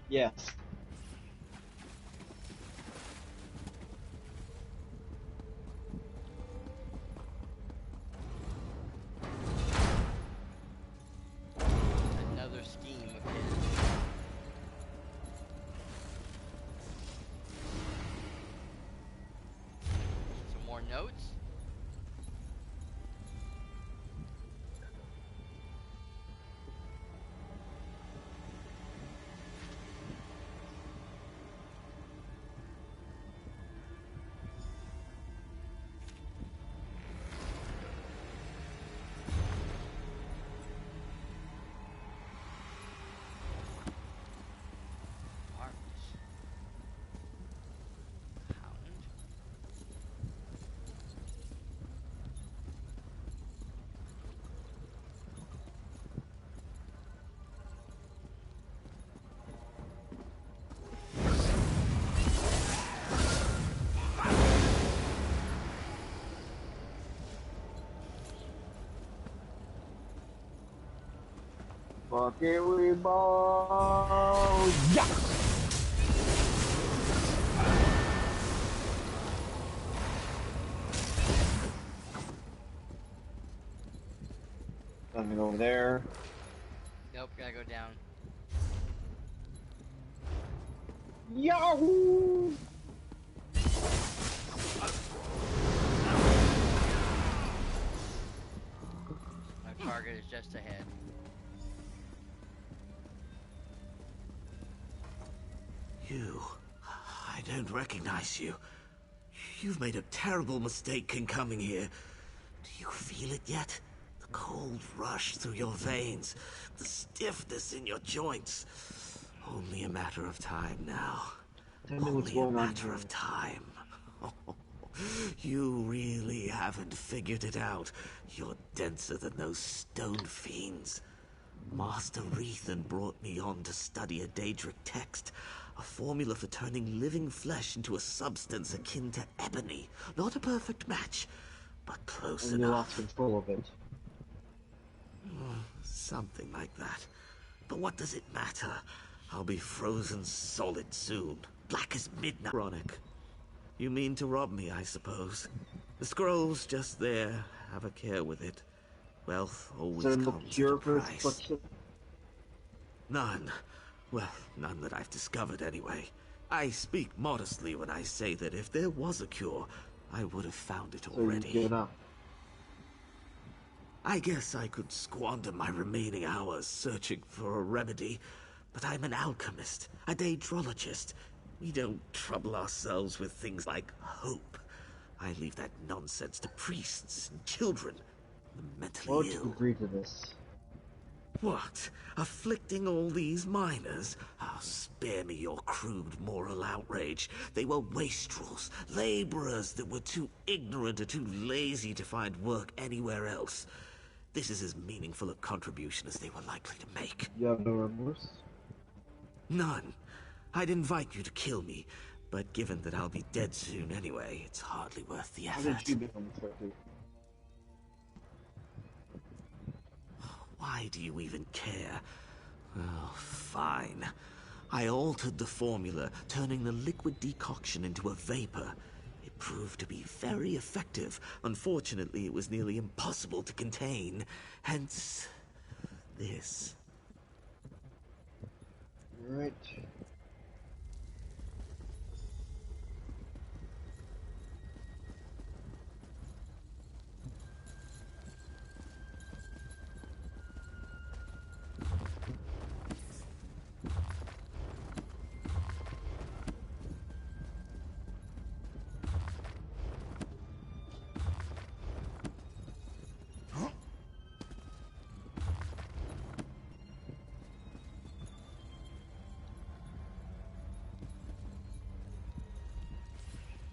Yes. Another scheme of his. Some more notes. Fuck it, we ball. Yeah. Let me go over there. Nope, gotta go down. Yahoo! My target is just ahead. You... I don't recognize you. You've made a terrible mistake in coming here. Do you feel it yet? The cold rush through your veins, the stiffness in your joints. Only a matter of time now. Only a matter of time. You really haven't figured it out. You're denser than those stone fiends. Master Rethan brought me on to study a Daedric text, a formula for turning living flesh into a substance akin to ebony. Not a perfect match, but close and you enough. lost control of it. Something like that. But what does it matter? I'll be frozen solid soon. Black as midnight. Ironic. You mean to rob me, I suppose. The scroll's just there. Have a care with it. Wealth always comes at a price. None. Well, none that I've discovered anyway. I speak modestly when I say that if there was a cure, I would have found it already. So you've given up. I guess I could squander my remaining hours searching for a remedy, but I'm an alchemist, a daedrologist. We don't trouble ourselves with things like hope. I leave that nonsense to priests and children, the mentally Why would you ill. agree to this? What? Afflicting all these miners? Oh, spare me your crude moral outrage. They were wastrels, laborers that were too ignorant or too lazy to find work anywhere else. This is as meaningful a contribution as they were likely to make. You have no remorse? None. I'd invite you to kill me, but given that I'll be dead soon anyway, it's hardly worth the effort. How did you become 30? Why do you even care? Oh, fine. I altered the formula, turning the liquid decoction into a vapor. It proved to be very effective. Unfortunately, it was nearly impossible to contain. Hence, this. Right.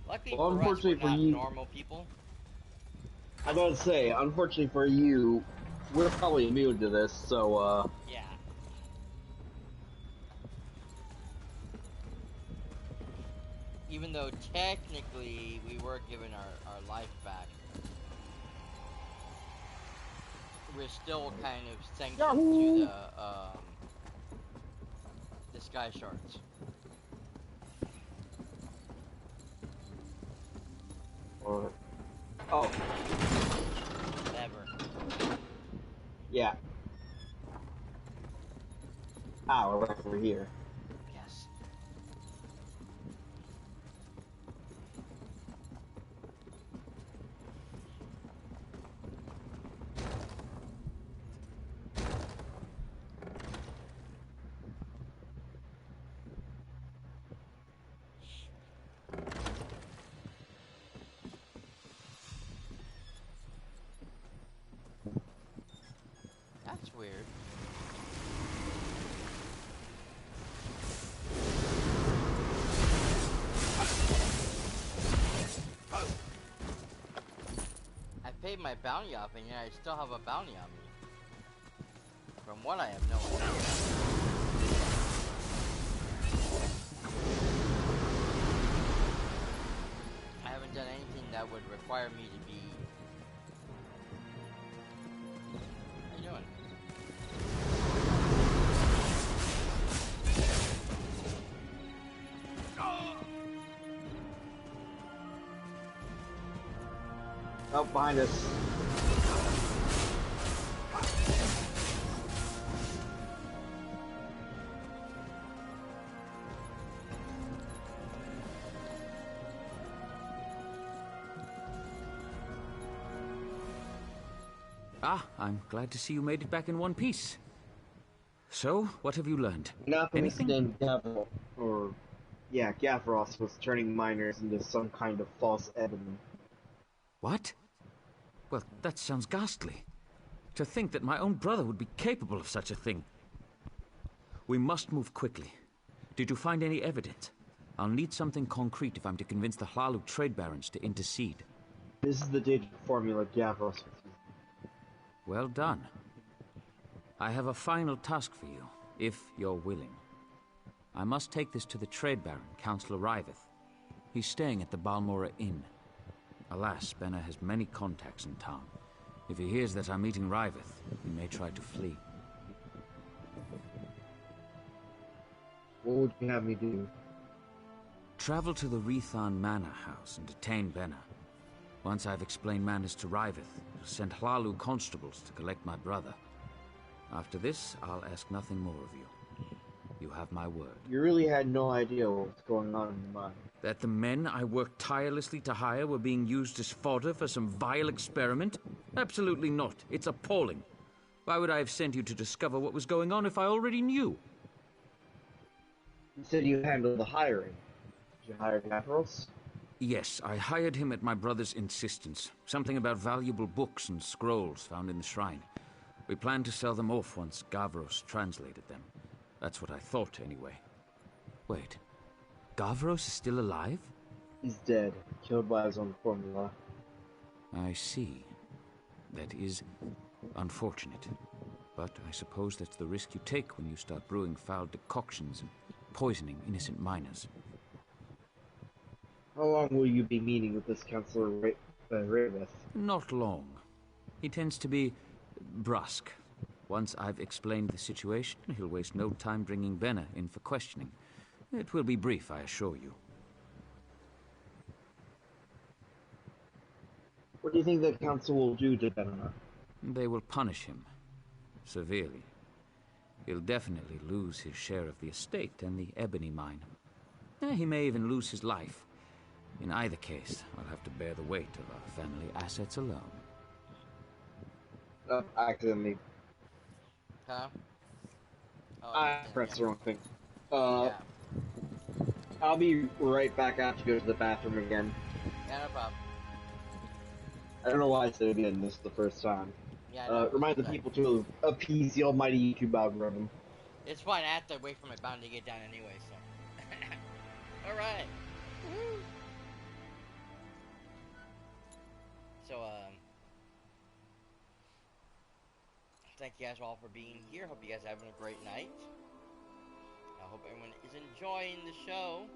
Luckily Well, for us, we're unfortunately for not you, normal people. I gotta say, unfortunately for you, we're probably immune to this, so, Yeah. Even though technically we were given our life back, we're still kind of sanctioned to the Sky Shards. or, oh, Never. yeah. Ah, we're right over here. Yes. That's weird. I paid my bounty off and yet I still have a bounty on me. From what I have no idea. I haven't done anything that would require me to be... How you doing? Oh, behind us. Ah, I'm glad to see you made it back in one piece. So, what have you learned? Nothing is Anything? named Gavril, or, yeah, Gavros was turning miners into some kind of false ebony. What? Well, that sounds ghastly. To think that my own brother would be capable of such a thing. We must move quickly. Did you find any evidence? I'll need something concrete if I'm to convince the Hlalu trade barons to intercede. This is the data formula Gavros was using. Well done. I have a final task for you, if you're willing. I must take this to the trade baron, Councillor Riveth. He's staying at the Balmora Inn. Alas, Benna has many contacts in town. If he hears that I'm meeting Riveth, he may try to flee. What would you have me do? Travel to the Rethan Manor House and detain Benna. Once I've explained matters to Riveth, send Hlalu constables to collect my brother. After this, I'll ask nothing more of you. You have my word. You really had no idea what was going on in your mind. That the men I worked tirelessly to hire were being used as fodder for some vile experiment? Absolutely not. It's appalling. Why would I have sent you to discover what was going on if I already knew? You said you handled the hiring. Did you hire Gavros? Yes, I hired him at my brother's insistence. Something about valuable books and scrolls found in the shrine. We planned to sell them off once Gavros translated them. That's what I thought, anyway. Wait. Gavros is still alive? He's dead, killed by his own formula. I see. That is unfortunate. But I suppose that's the risk you take when you start brewing foul decoctions and poisoning innocent miners. How long will you be meeting with this Councillor Riveth? Not long. He tends to be brusque. Once I've explained the situation, he'll waste no time bringing Benna in for questioning. It will be brief, I assure you. What do you think the council will do to Benna? They will punish him severely. He'll definitely lose his share of the estate and the ebony mine. He may even lose his life. In either case, I'll have to bear the weight of our family assets alone. Accidentally. Huh? Oh, I pressed the wrong thing. Yeah. I'll be right back out to go to the bathroom again. Yeah, no problem. I don't know why I said it again. This is the first time. Yeah, remind the people to appease the almighty YouTube algorithm. It's fine. I have to wait for my bound to get down anyway, so. Alright. So, thank you guys all for being here. Hope you guys are having a great night. I hope everyone is enjoying the show.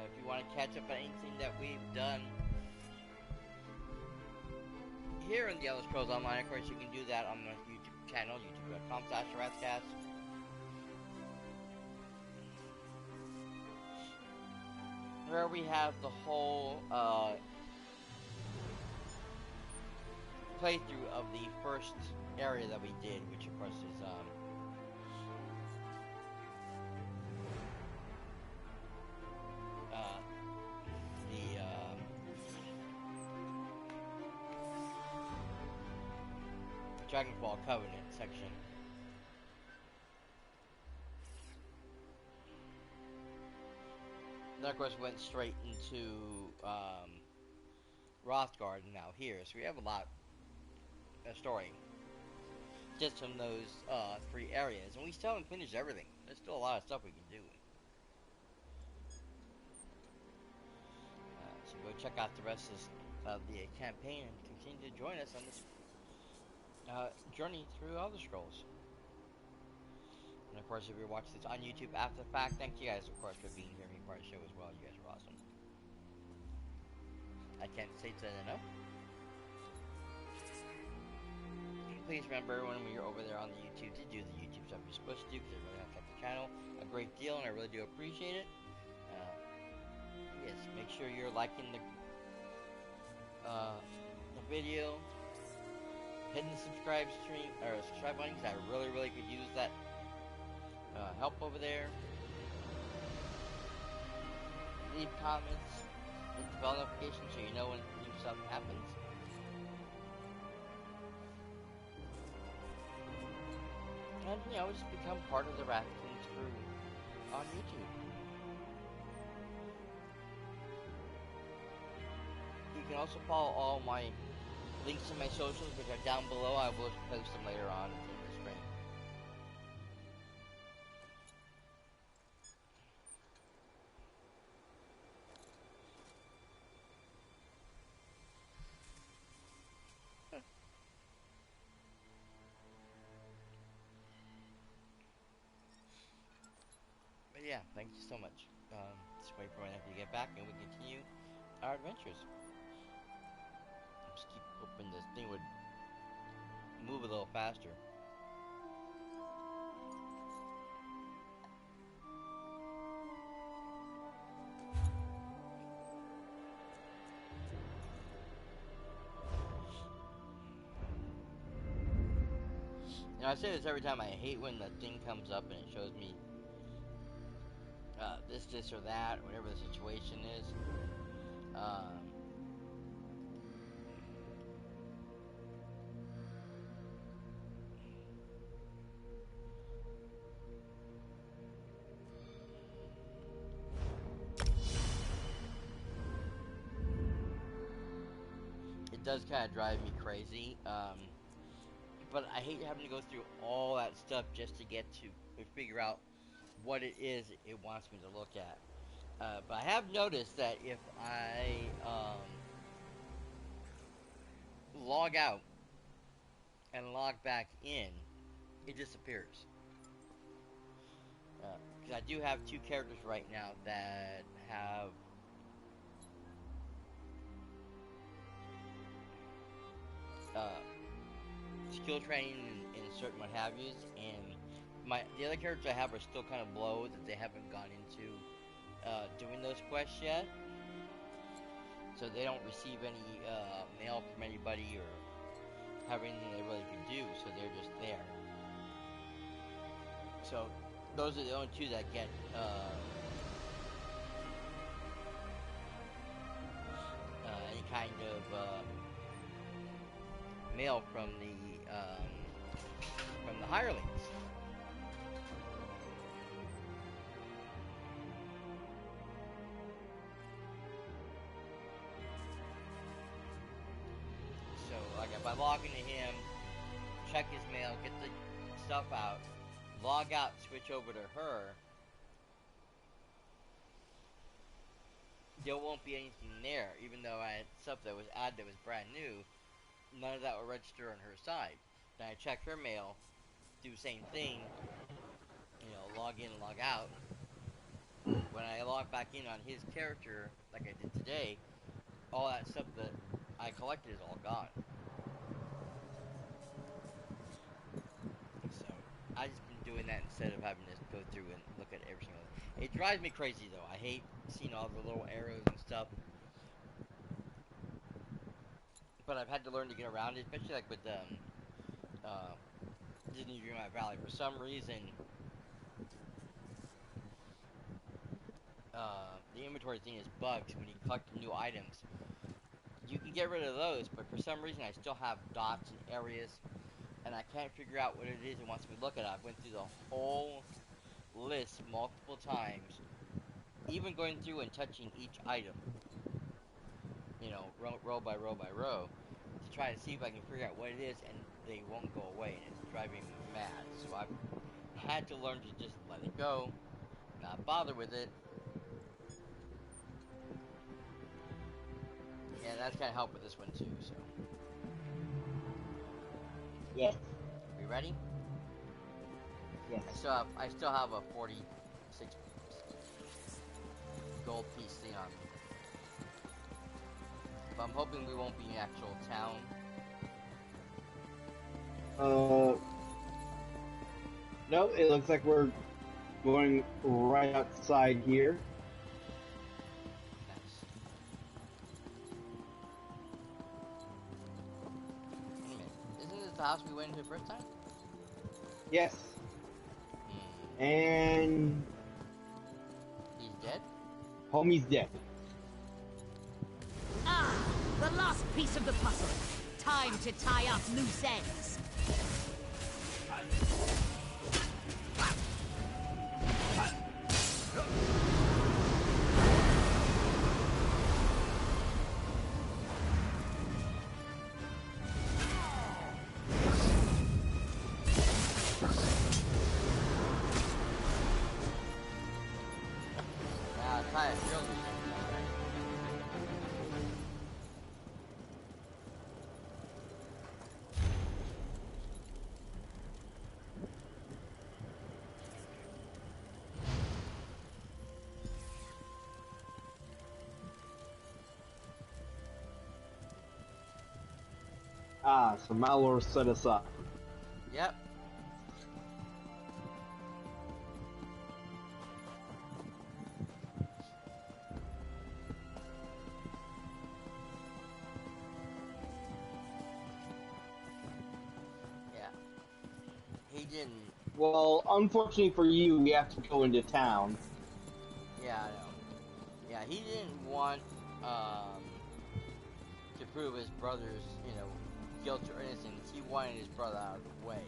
If you want to catch up on anything that we've done here in the Elder Scrolls Online, of course, you can do that on the YouTube channel, youtube.com/ratscast. Where we have the whole playthrough of the first area that we did, which of course is Dragonfall Covenant section. Then of course went straight into Rothgard and now here, so we have a lot of story just from those 3 areas, and we still haven't finished everything. There's still a lot of stuff we can do. So go check out the rest of the campaign and continue to join us on this journey through Elder Scrolls. And of course, if you're watching this on YouTube after the fact, thank you guys, of course, for being here and being part of the show as well. You guys are awesome. I can't say it enough. Please remember when you're over there on the YouTube to do the YouTube stuff you're supposed to do, because it really helps out the channel a great deal, and I really do appreciate it. Yes, make sure you're liking the video. Hitting the subscribe button, because I really could use that help over there. Leave comments, hit the bell notification so you know when new stuff happens. And just become part of the Ratkins crew on YouTube. You can also follow all my links to my socials, which are down below. I will post them later on in the stream. But yeah, thank you so much. Just wait for my nephew to get back and we continue our adventures. Just keep hoping this thing would move a little faster. I say this every time. I hate when the thing comes up and it shows me this or that, whatever the situation is. It does kind of drive me crazy. But I hate having to go through all that stuff just to get to figure out what it is it wants me to look at. But I have noticed that if I log out and log back in, it disappears. Because I do have 2 characters right now that have skill training and certain what have yous, and the other characters I have are still kind of low that they haven't gone into doing those quests yet, so they don't receive any mail from anybody or have anything they really can do, so they're just there. So those are the only 2 that get any kind of mail from the hirelings. So, like, if I log into him, check his mail, get the stuff out, log out, switch over to her, there won't be anything there, even though I had stuff that was added that was brand new. None of that will register on her side. Then I check her mail, do the same thing, log in and log out. When I log back in on his character, like I did today, all that stuff that I collected is all gone. So, I just been doing that instead of having to go through and look at every single one. It drives me crazy, though. I hate seeing all the little arrows and stuff. But I've had to learn to get around it, especially like with Disney Dreamlight Valley. For some reason, the inventory thing is bugged when you collect new items. You can get rid of those, but for some reason I still have dots and areas, and I can't figure out what it is it wants me to look at. I went through the whole list multiple times, even going through and touching each item, row by row by row, to try to see if I can figure out what it is, and they won't go away, and it's driving me mad. So I've had to learn to just let it go, not bother with it. And that's gonna help with this one too, so. Yes. We ready? Yes. I still have a 46 gold piece thing on me. But I'm hoping we won't be in actual town. No, it looks like we're going right outside here. Nice. Wait a minute. Isn't this the house we went into the first time? Yes. And he's dead? Homie's dead. Ah, the last piece of the puzzle. Time to tie up loose ends. Ah, so Malor set us up. Yep. Yeah. He didn't. Well, unfortunately for you, we have to go into town. Yeah, I know. Yeah, he didn't want to prove his brother's, guilt or innocence. He wanted his brother out of the way,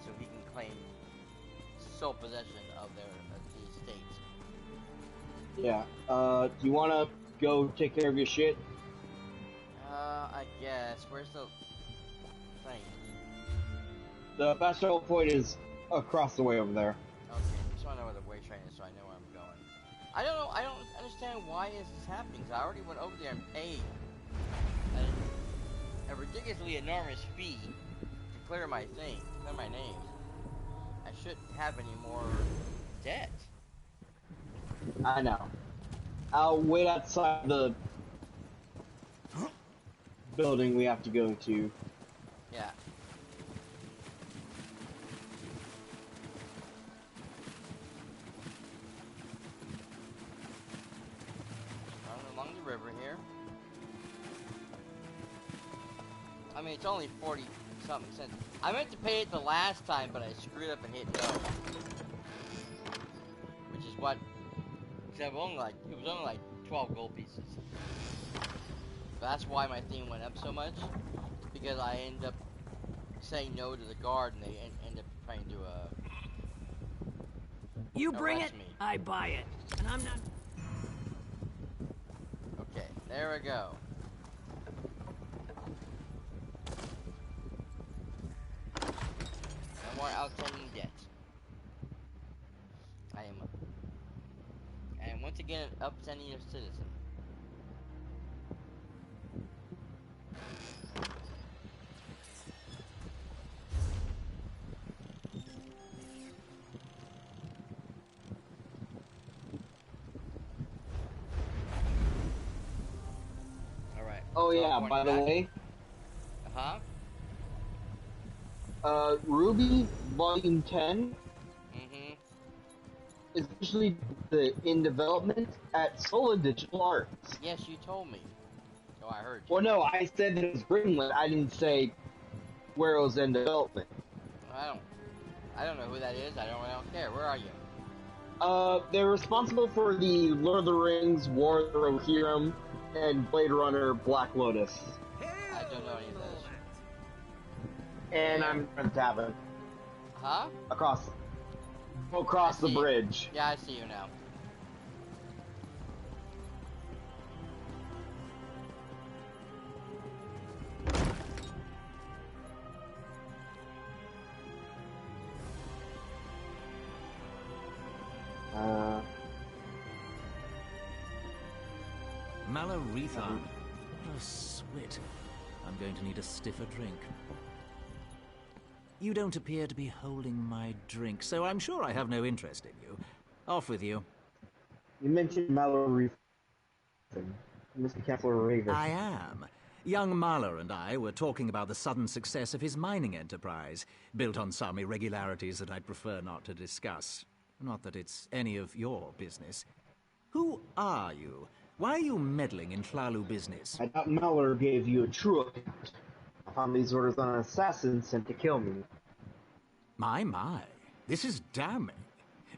so he can claim sole possession of the estate. Yeah. Do you want to go take care of your shit? I guess. Where's the thing? The fast travel point is across the way over there. Okay, just want to know where the way train is so I know where I'm going. I don't know. I don't understand why this is happening. Cause I already went over there and paid a ridiculously enormous fee to clear my thing. Not my name. I shouldn't have any more debt. I know. I'll wait outside the building we have to go to. Yeah. Running along the river here. I mean, it's only 40 something cents. I meant to pay it the last time, but I screwed up and hit no. Which is what, because it was only like 12 gold pieces. So that's why my thing went up so much, because I ended up saying no to the guard, and they end up trying to You bring it, me. I buy it, and I'm not. Okay, there we go. No more outstanding debt. I am once again an upstanding citizen. Alright. Oh yeah, by the way. Uh-huh. Ruby Volume 10 is actually in development at Sola Digital Arts. Yes, you told me. So I heard you. Well, no, I said that it was greenlit. I didn't say where it was in development. I don't know who that is. I don't care. Where are you? They're responsible for the Lord of the Rings, War of the Rohirrim, and Blade Runner Black Lotus. I don't know any of those. And I'm in Tavern. Huh? Across the bridge. Yeah, I see you now. Malarethan. What a swit. I'm going to need a stiffer drink. You don't appear to be holding my drink, so I'm sure I have no interest in you. Off with you. You mentioned Malarethan, Mr. Kessler Raven. I am. Young Mahler and I were talking about the sudden success of his mining enterprise, built on some irregularities that I'd prefer not to discuss. Not that it's any of your business. Who are you? Why are you meddling in Thlalu business? I doubt Mahler gave you a true account. I found these orders on an assassin sent to kill me. My. This is damning.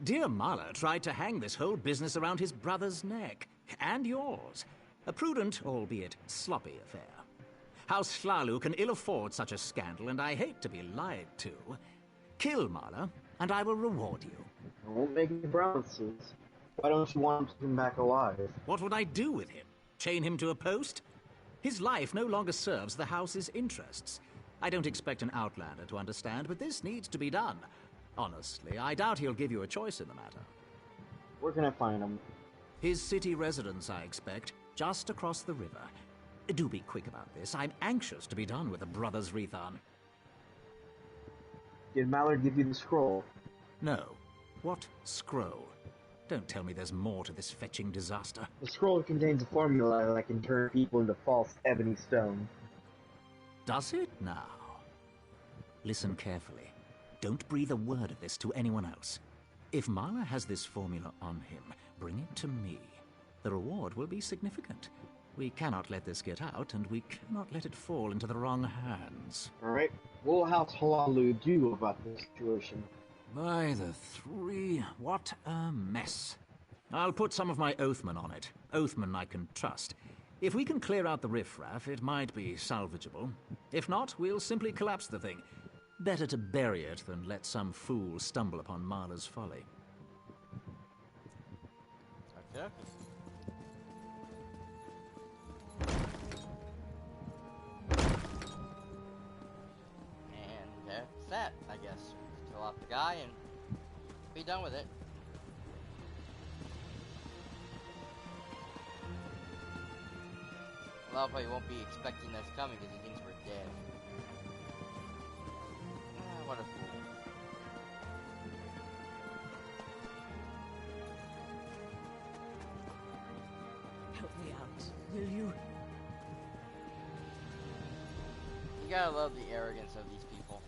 Dear Mahler tried to hang this whole business around his brother's neck. And yours. A prudent, albeit sloppy affair. House Thlalu can ill afford such a scandal, and I hate to be lied to. Kill Mahler, and I will reward you. I won't make any promises. Why don't you want him to come back alive? What would I do with him? Chain him to a post? His life no longer serves the house's interests. I don't expect an outlander to understand, but this needs to be done. Honestly, I doubt he'll give you a choice in the matter. Where can I find him? His city residence, I expect, just across the river. Do be quick about this. I'm anxious to be done with the Brothers Rethan. Did Mallard give you the scroll? No. What scroll? Don't tell me there's more to this fetching disaster. The scroll contains a formula that can turn people into false ebony stone. Does it now? Listen carefully. Don't breathe a word of this to anyone else. If Mahler has this formula on him, bring it to me. The reward will be significant. We cannot let this get out, and we cannot let it fall into the wrong hands. Alright, what will House Halalu do about this situation? By the three, what a mess. I'll put some of my Oathman on it. Oathman I can trust. If we can clear out the riffraff, it might be salvageable. If not, we'll simply collapse the thing. Better to bury it than let some fool stumble upon Mahler's folly. Okay. And that's that, I guess. Kill off the guy and be done with it. Love how he won't be expecting us coming because he thinks we're dead. What a fool. Help me out, will you? You gotta love the arrogance of these people.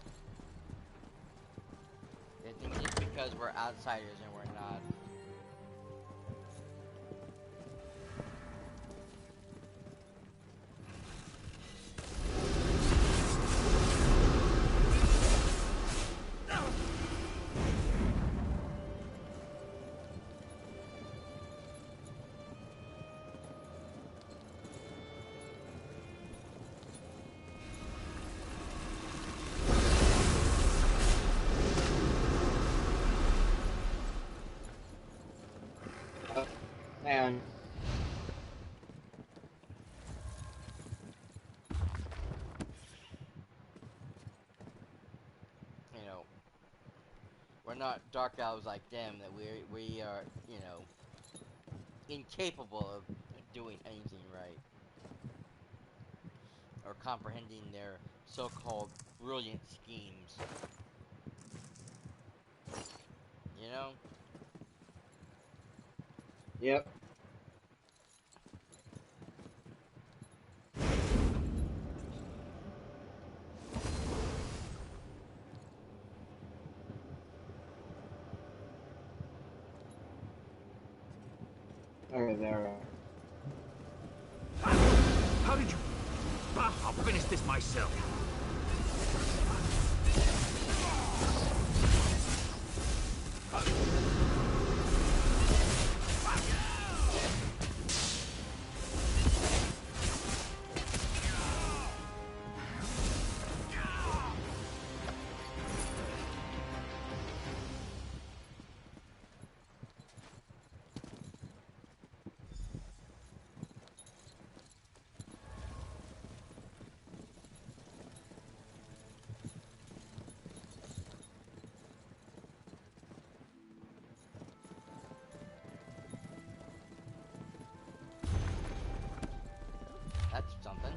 They think just because we're outsiders and we're not. Man. You know, we're not dark elves like them. That we are, you know, incapable of doing anything right or comprehending their so-called brilliant schemes. You know. Yep. Okay, there. How did you... I'll finish this myself. That's something.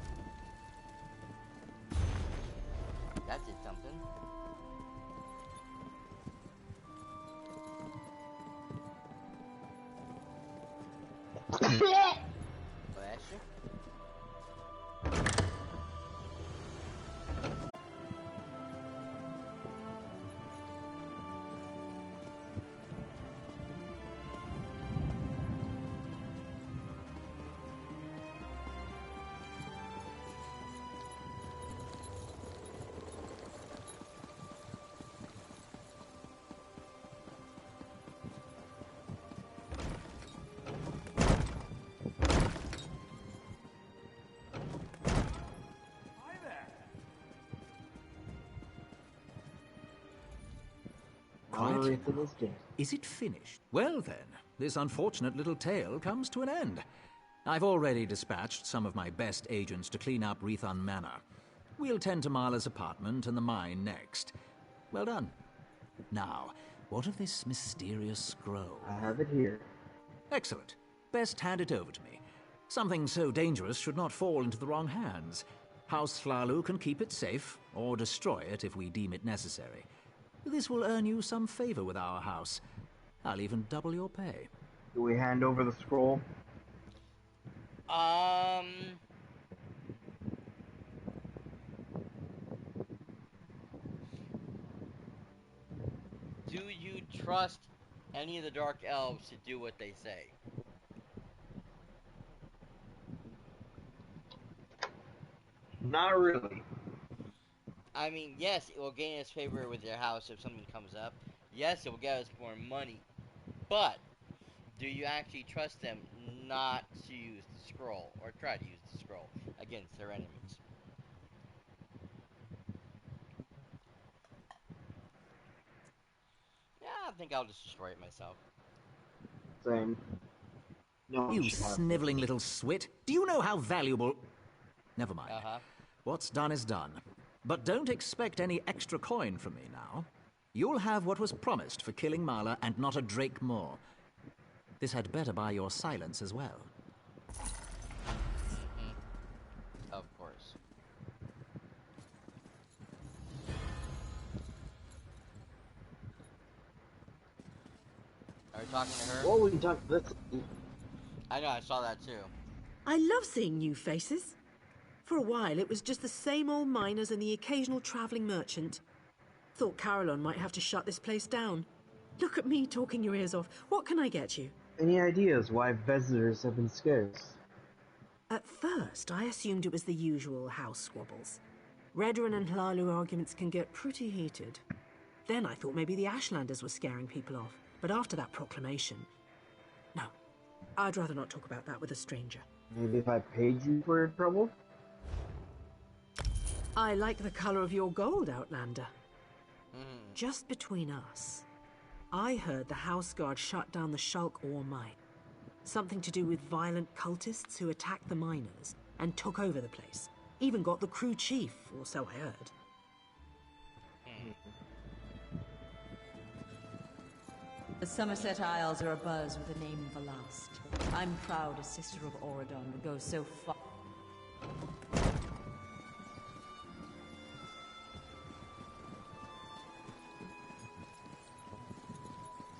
That did something. Bless you. Quiet. Is it finished? Well then, this unfortunate little tale comes to an end. I've already dispatched some of my best agents to clean up Rethon Manor. We'll tend to Marla's apartment and the mine next. Well done. Now, what of this mysterious scroll? I have it here. Excellent. Best hand it over to me. Something so dangerous should not fall into the wrong hands. House Flalu can keep it safe, or destroy it if we deem it necessary. This will earn you some favor with our house. I'll even double your pay. Do we hand over the scroll? Do you trust any of the Dark Elves to do what they say? Not really. I mean, yes, it will gain us favor with your house if something comes up. Yes, it will get us more money. But, do you actually trust them not to use the scroll, or try to use the scroll, against their enemies? Yeah, I think I'll just destroy it myself. Same. No, You sniveling little swit. Do you know how valuable... Never mind. What's done is done. But don't expect any extra coin from me now. You'll have what was promised for killing Marla and not a drake more. This had better buy your silence as well. Of course. talking to her. What were you talking to? I know, I saw that too. I love seeing new faces. For a while, it was just the same old miners and the occasional traveling merchant. Thought Carolyn might have to shut this place down. Look at me talking your ears off. What can I get you? Any ideas why visitors have been scarce? At first, I assumed it was the usual house squabbles. Redoran and Hlalu arguments can get pretty heated. Then I thought maybe the Ashlanders were scaring people off. But after that proclamation... No, I'd rather not talk about that with a stranger. Maybe if I paid you for your trouble? I like the color of your gold, Outlander. Just between us, I heard the House Guard shut down the Shulk ore mine. Something to do with violent cultists who attacked the miners and took over the place. Even got the crew chief, or so I heard. The Somerset Isles are abuzz with the name of the last. I'm proud a sister of Auradon would go so far.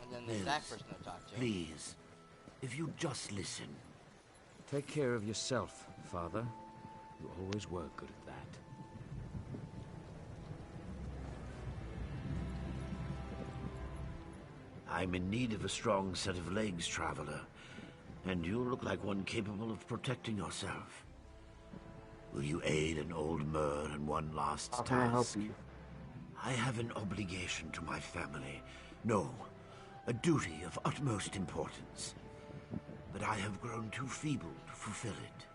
And then there's that person to talk to. Please, if you just listen. Take care of yourself, Father. You always were good at that. I'm in need of a strong set of legs, Traveler. And you look like one capable of protecting yourself. Will you aid an old mer in one last task? How can I help you? I have an obligation to my family. No, a duty of utmost importance. But I have grown too feeble to fulfill it.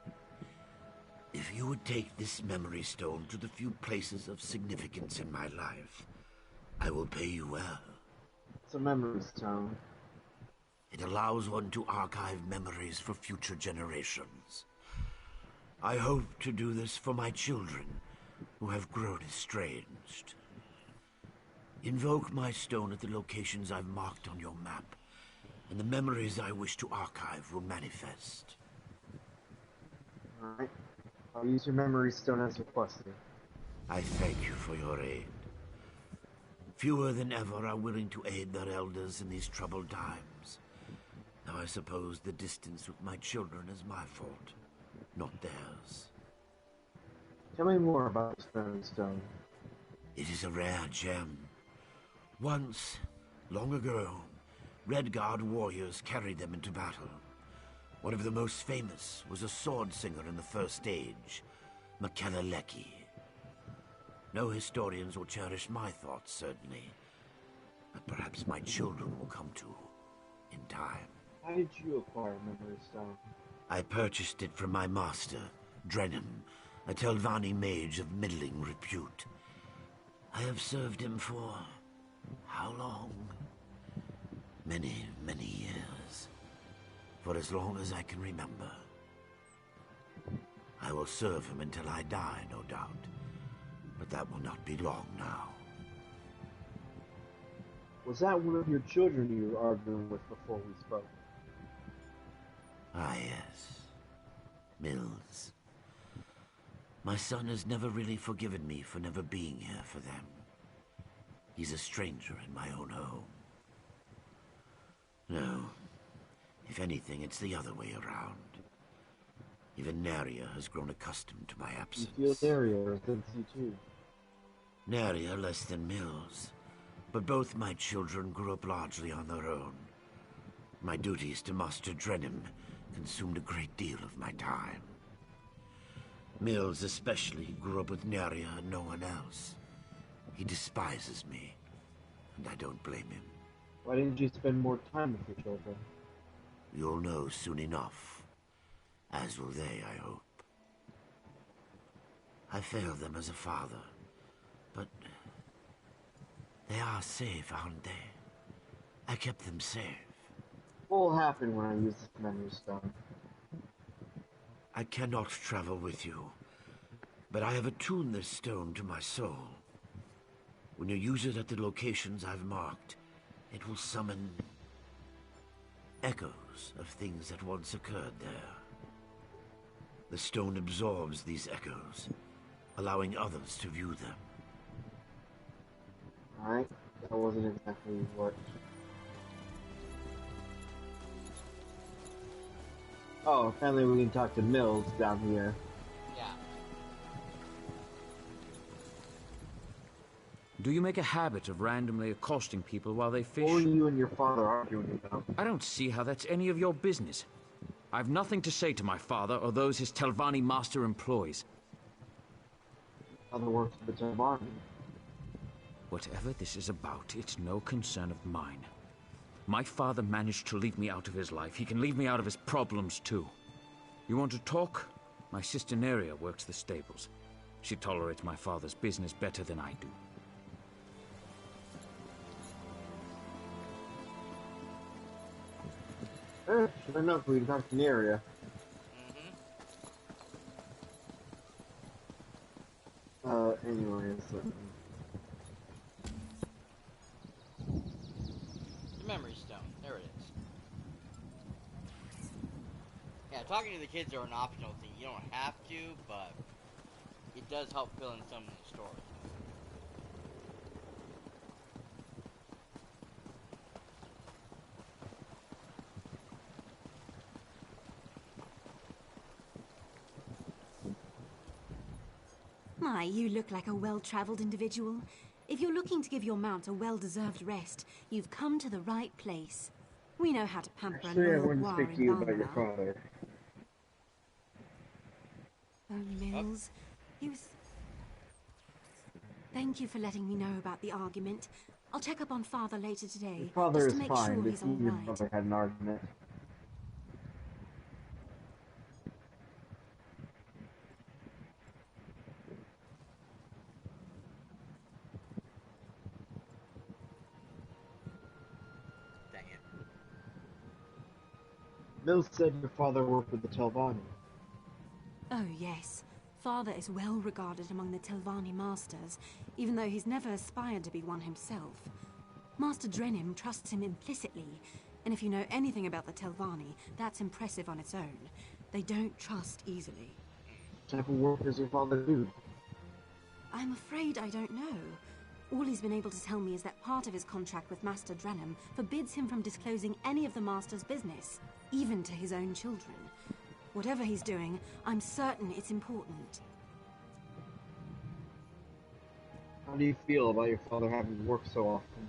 If you would take this memory stone to the few places of significance in my life, I will pay you well. It's a memory stone. It allows one to archive memories for future generations. I hope to do this for my children, who have grown estranged. Invoke my stone at the locations I've marked on your map, and the memories I wish to archive will manifest. Alright. I'll use your memory stone as requested. I thank you for your aid. Fewer than ever are willing to aid their elders in these troubled times. Now I suppose the distance with my children is my fault, not theirs. Tell me more about this memory stone. It is a rare gem. Once, long ago, Redguard warriors carried them into battle. One of the most famous was a sword singer in the First Age, Makeleleki. No historians will cherish my thoughts, certainly, but perhaps my children will come to in time. How did you acquire memory stone? I purchased it from my master, Drenham, a Telvanni mage of middling repute. I have served him for how long? Many, many years. For as long as I can remember. I will serve him until I die, no doubt. But that will not be long now. Was that one of your children you were arguing with before we spoke? Ah, yes. Mills. My son has never really forgiven me for never being here for them. He's a stranger in my own home. No. If anything, it's the other way around. Even Naria has grown accustomed to my absence. You feel Naria resents you too. Naria less than Mills. But both my children grew up largely on their own. My duties to Master Drenham consumed a great deal of my time. Mills especially grew up with Naria and no one else. He despises me, and I don't blame him. Why didn't you spend more time with your children? You'll know soon enough. As will they, I hope. I failed them as a father, but they are safe, aren't they? I kept them safe. What will happen when I use this memory stone? I cannot travel with you, but I have attuned this stone to my soul. When you use it at the locations I've marked, it will summon echoes of things that once occurred there. The stone absorbs these echoes, allowing others to view them. Alright, that wasn't exactly what Oh, apparently we can talk to Mills down here. Yeah. Do you make a habit of randomly accosting people while they fish? What were you and your father arguing about? I don't see how that's any of your business. I've nothing to say to my father or those his Telvanni master employs. Father works for the Telvanni. Whatever this is about, it's no concern of mine. My father managed to leave me out of his life. He can leave me out of his problems, too. You want to talk? My sister Neria works the stables. She tolerates my father's business better than I do. Sure enough, we can talk to Neria. Anyways. The memory stone. There it is. Yeah, talking to the kids are an optional thing. You don't have to, but it does help fill in some of the story. My, you look like a well-traveled individual. If you're looking to give your mount a well-deserved rest, you've come to the right place. We know how to pamper Actually, a I loyal wanted to guar speak to in you about your Balmoral. father. Oh, Mills, Thank you for letting me know about the argument. I'll check up on Father later today, Your father just is to make fine, sure but he's you all and your right. brother had an argument. Dang it. Mills said your father worked with the Telvanni. Oh, yes. Father is well regarded among the Telvanni masters, even though he's never aspired to be one himself. Master Drenim trusts him implicitly, and if you know anything about the Telvanni, that's impressive on its own. They don't trust easily. What type of work does your father do? I'm afraid I don't know. All he's been able to tell me is that part of his contract with Master Drenim forbids him from disclosing any of the Master's business, even to his own children. Whatever he's doing, I'm certain it's important. How do you feel about your father having to work so often?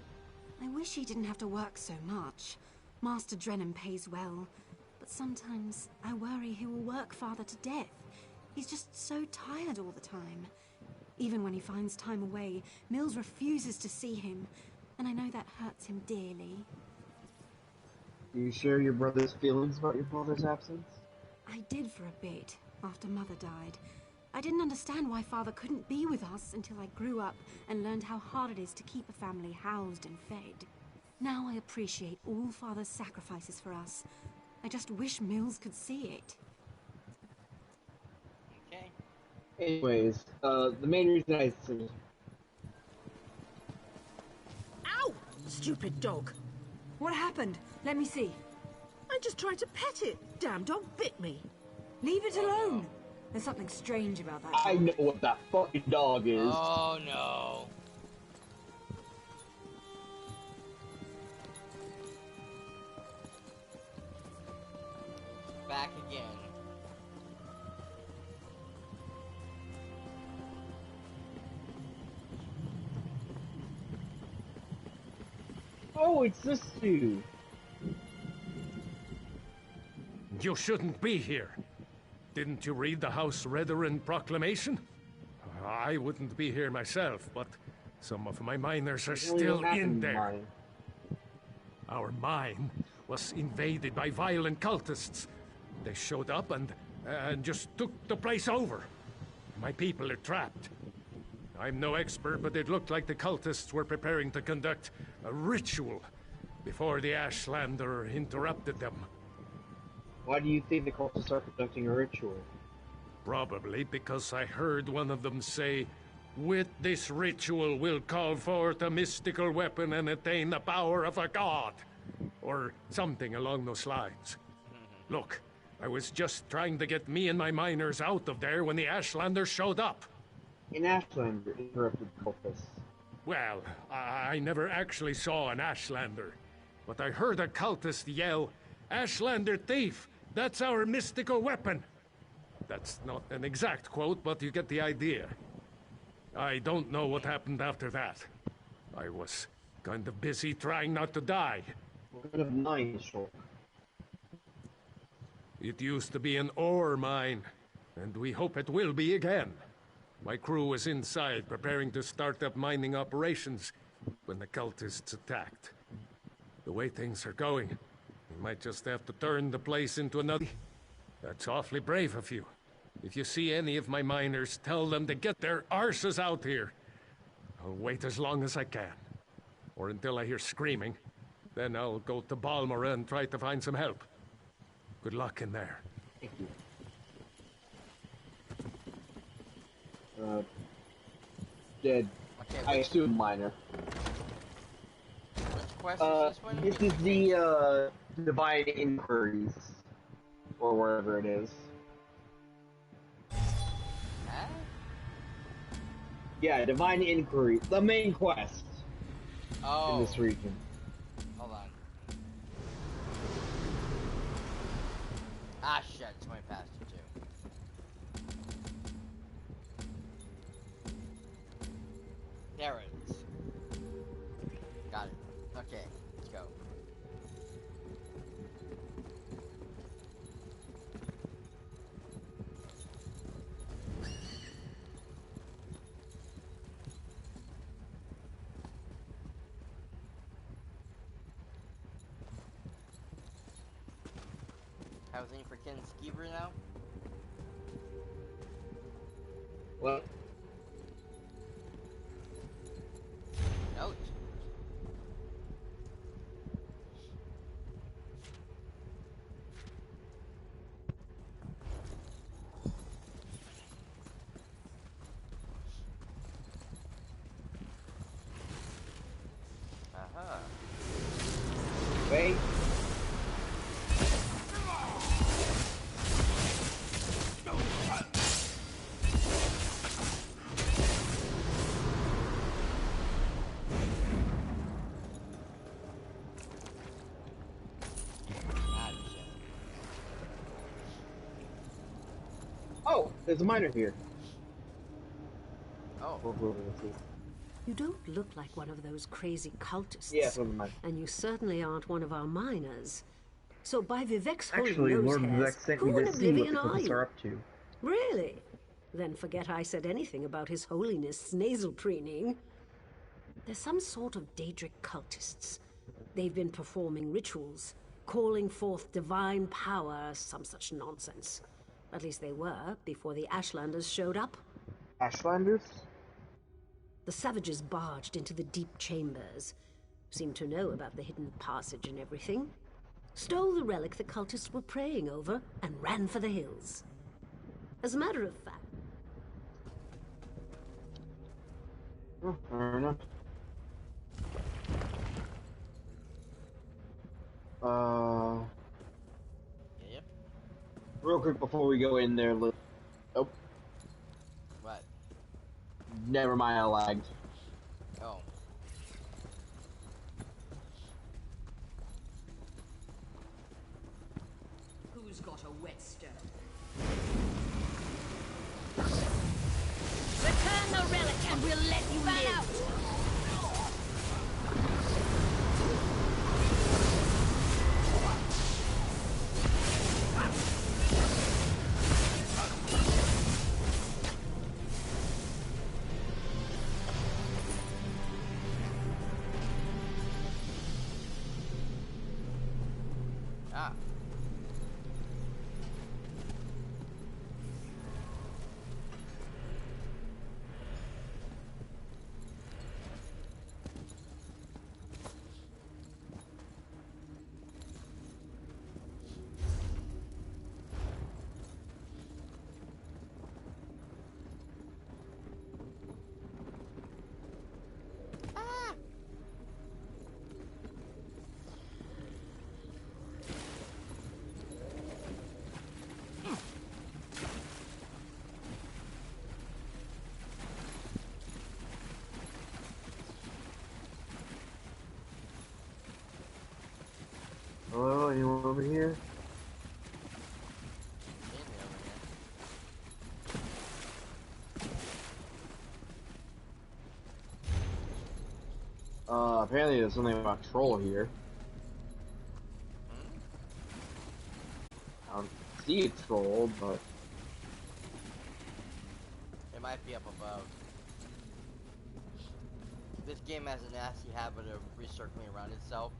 I wish he didn't have to work so much. Master Drenim pays well, but sometimes I worry he will work Father to death. He's just so tired all the time. Even when he finds time away, Mills refuses to see him, and I know that hurts him dearly. Do you share your brother's feelings about your father's absence? I did for a bit, after Mother died. I didn't understand why Father couldn't be with us until I grew up and learned how hard it is to keep a family housed and fed. Now I appreciate all Father's sacrifices for us. I just wish Mills could see it. Okay. Anyways, the main reason I said... Ow! Stupid dog. What happened? Let me see. I just tried to pet it. Damn dog bit me. Leave it alone. There's something strange about that. I know what that fucking dog is. Oh no. Back again. Oh, it's this dude. You shouldn't be here. Didn't you read the House Redoran proclamation? I wouldn't be here myself, but some of my miners are still in there. Our mine was invaded by violent cultists. They showed up and just took the place over. My people are trapped. I'm no expert, but it looked like the cultists were preparing to conduct a ritual before the Ashlander interrupted them. Why do you think the cultists are conducting a ritual? Probably because I heard one of them say, "With this ritual we'll call forth a mystical weapon and attain the power of a god." Or something along those lines. Look, I was just trying to get me and my miners out of there when the Ashlander showed up. An Ashlander interrupted the cultists. Well, I never actually saw an Ashlander, but I heard a cultist yell, "Ashlander thief! That's our mystical weapon. That's not an exact quote, but you get the idea. I don't know what happened after that. I was kind of busy trying not to die. What of mine, Shulk? It used to be an ore mine, and we hope it will be again. My crew was inside preparing to start up mining operations when the cultists attacked. The way things are going, we might just have to turn the place into another... That's awfully brave of you. If you see any of my miners, tell them to get their arses out here. I'll wait as long as I can. Or until I hear screaming. Then I'll go to Balmora and try to find some help. Good luck in there. Thank you. Dead. Okay, I assume minor. Which quest is this one? This is the, Divine Inquiries. Or wherever it is. Huh? Yeah, Divine Inquiry. The main quest. Oh. In this region. Hold on. Ah, shit. It's going past it, too. There it is. Got it. Okay, let's go. Housing for Ken Skeever now? What? Note. Aha. Wait. Oh, there's a miner here. Oh. You don't look like one of those crazy cultists. Yeah, it's one of mine. And you certainly aren't one of our miners. So by Vivek's holy Actually, nose Lord hairs, Vivek sent who me in to see what the oblivion are cultists you? are up to. Really? Then forget I said anything about His Holiness' nasal preening. They're some sort of Daedric cultists. They've been performing rituals, calling forth divine power, some such nonsense. At least they were, before the Ashlanders showed up. Ashlanders? The savages barged into the deep chambers, seemed to know about the hidden passage and everything, stole the relic the cultists were praying over, and ran for the hills. As a matter of fact... Oh, fair enough. Yep. Real quick before we go in there, look. Oh. What? Never mind, I lagged. Oh. Who's got a whetstone? Return the relic and we'll let you live. Ah. Hello, anyone over here? apparently there's something about troll here. I don't see a troll, but... It might be up above. This game has a nasty habit of recircling around itself.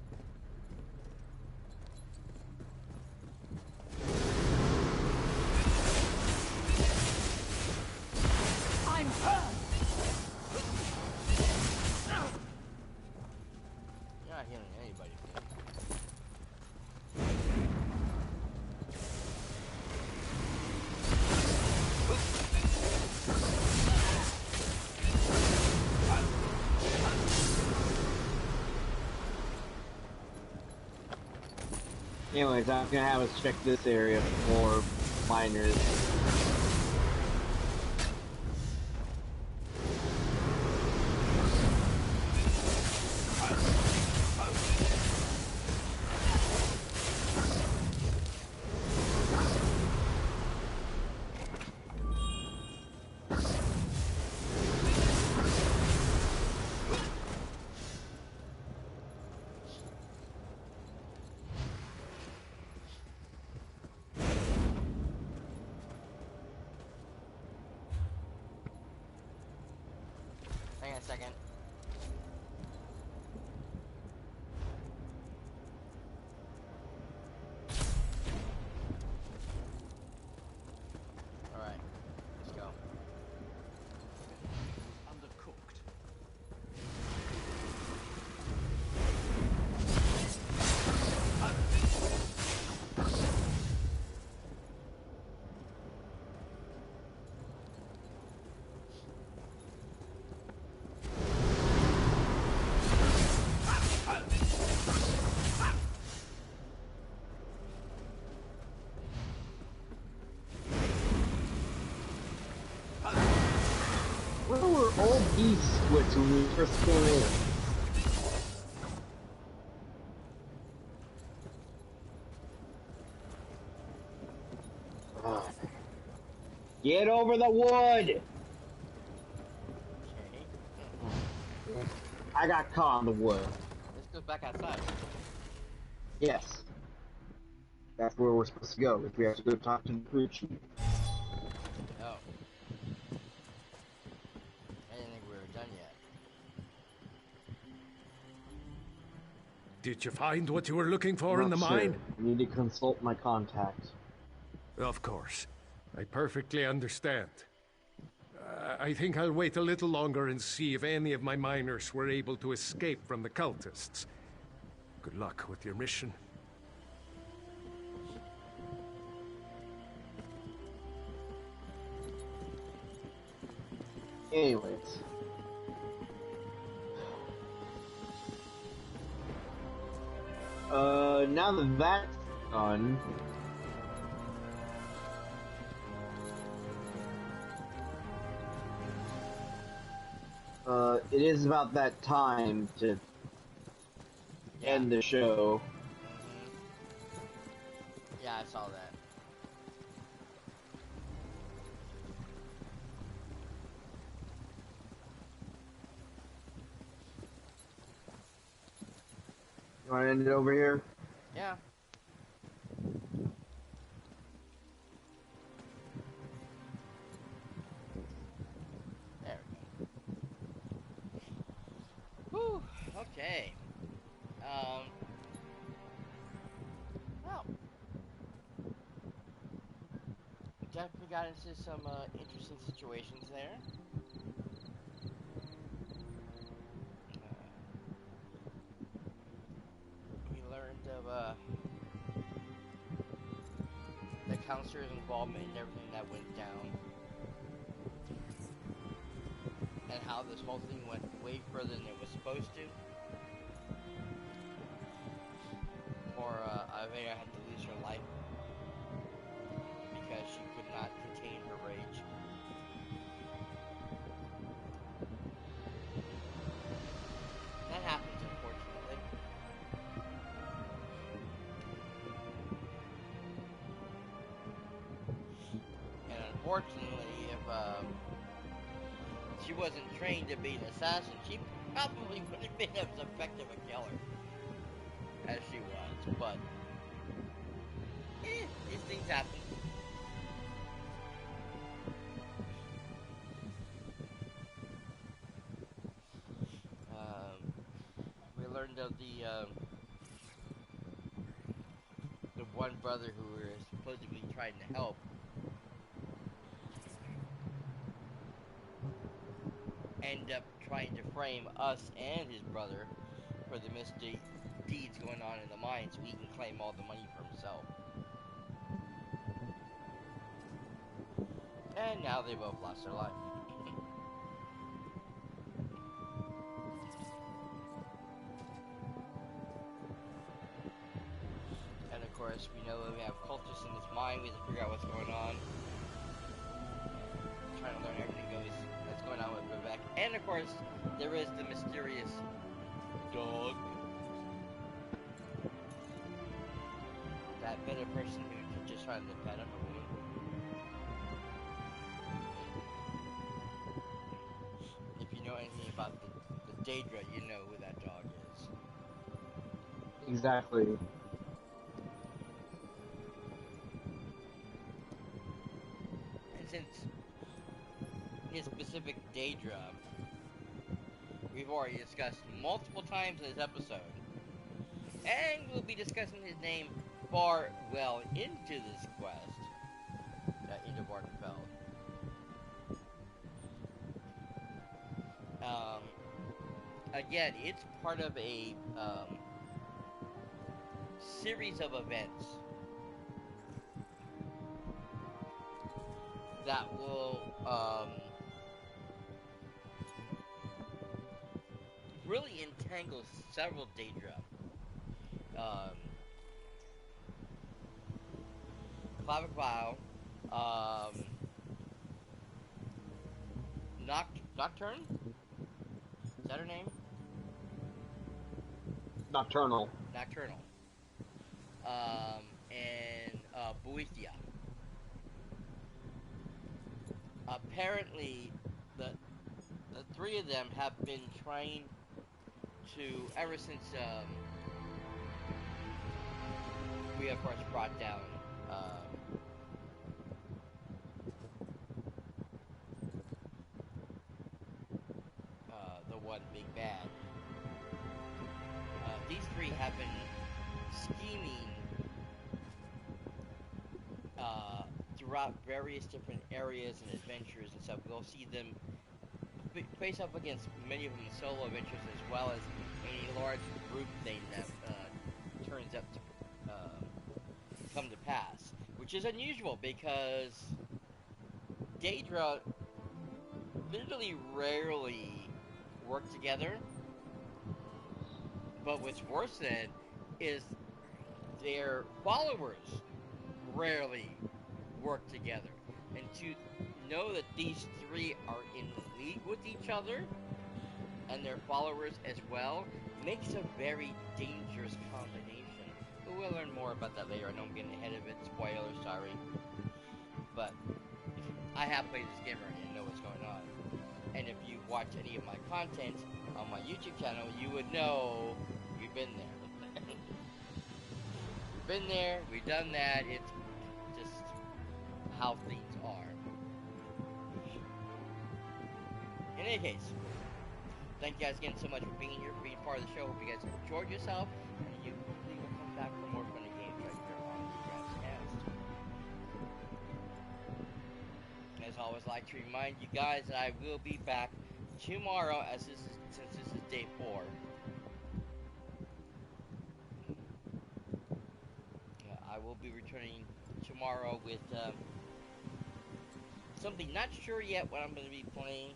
I'm hurt! You're not healing anybody. Anyways, I'm gonna have us check this area for miners. Hang on a second. Alright, let's go. Undercooked. Where were all these squids when we first came in? Get over the wood! I got caught on the wood. This goes back outside. Yes. That's where we're supposed to go, if we have to go talk to the crew chief. Oh. I didn't think we were done yet. Did you find what you were looking for in Not the sure. mine? I need to consult my contact. Of course. I perfectly understand. I think I'll wait a little longer and see if any of my miners were able to escape from the cultists. Good luck with your mission. Anyways. Now that that's done... it is about that time to end the show. Yeah, I saw that. You want to end it over here? Yeah. There we go. Whew, okay. Well. Definitely got into some interesting situations there. We learned of the counselor's involvement in everything that went down, and how this whole thing went way further than it was supposed to. Or Avea had to lose her life because she could not contain her rage. That happens, unfortunately. And unfortunately, if she wasn't trained to be an assassin, she probably wouldn't have been as effective a killer as she was, but these things happen. We learned of the one brother who we were supposedly trying to help end up trying to frame us and his brother for the misdeeds going on in the mine so he can claim all the money for himself. And now they both lost their life. And of course, we know that we have cultists in this mine. We have to figure out what's going on. Trying to learn everything that's going on with Vivek. And of course, there is the mysterious dog. That better person who just tried to pet on a woman. If you know anything about the Daedra, you know who that dog is. Exactly. And since his specific Daedra, we've already discussed multiple times in this episode, and we'll be discussing his name far well into this quest, into Vardenfell. Again, it's part of a series of events that will really entangle several Daedra. Claviclau, Nocturne? Is that her name? Nocturnal. Nocturnal. And Boethia. Apparently, the three of them have been trying to, ever since we of course brought down the one big bad. These three have been scheming throughout various different areas and adventures and stuff. We'll see them face up against many of them in solo adventures as well as a large group thing that turns up to come to pass, which is unusual because Daedra literally rarely work together. But what's worse than is their followers rarely work together. And to know that these three are in league with each other and their followers as well makes a very dangerous combination. But we'll learn more about that later. I know I'm getting ahead of it. Spoilers, sorry. But I have played this game already and know what's going on. And if you've watched any of my content on my YouTube channel, you would know we've been there. We've been there, we've done that. It's just how things are. In any case, thank you guys again so much for being here, for being part of the show. Hope you guys enjoyed yourself, and you hopefully will come back for more funny games right here on the Graphscast. As always, I like to remind you guys that I will be back tomorrow, since this is day 4. I will be returning tomorrow with something not sure yet what I'm going to be playing.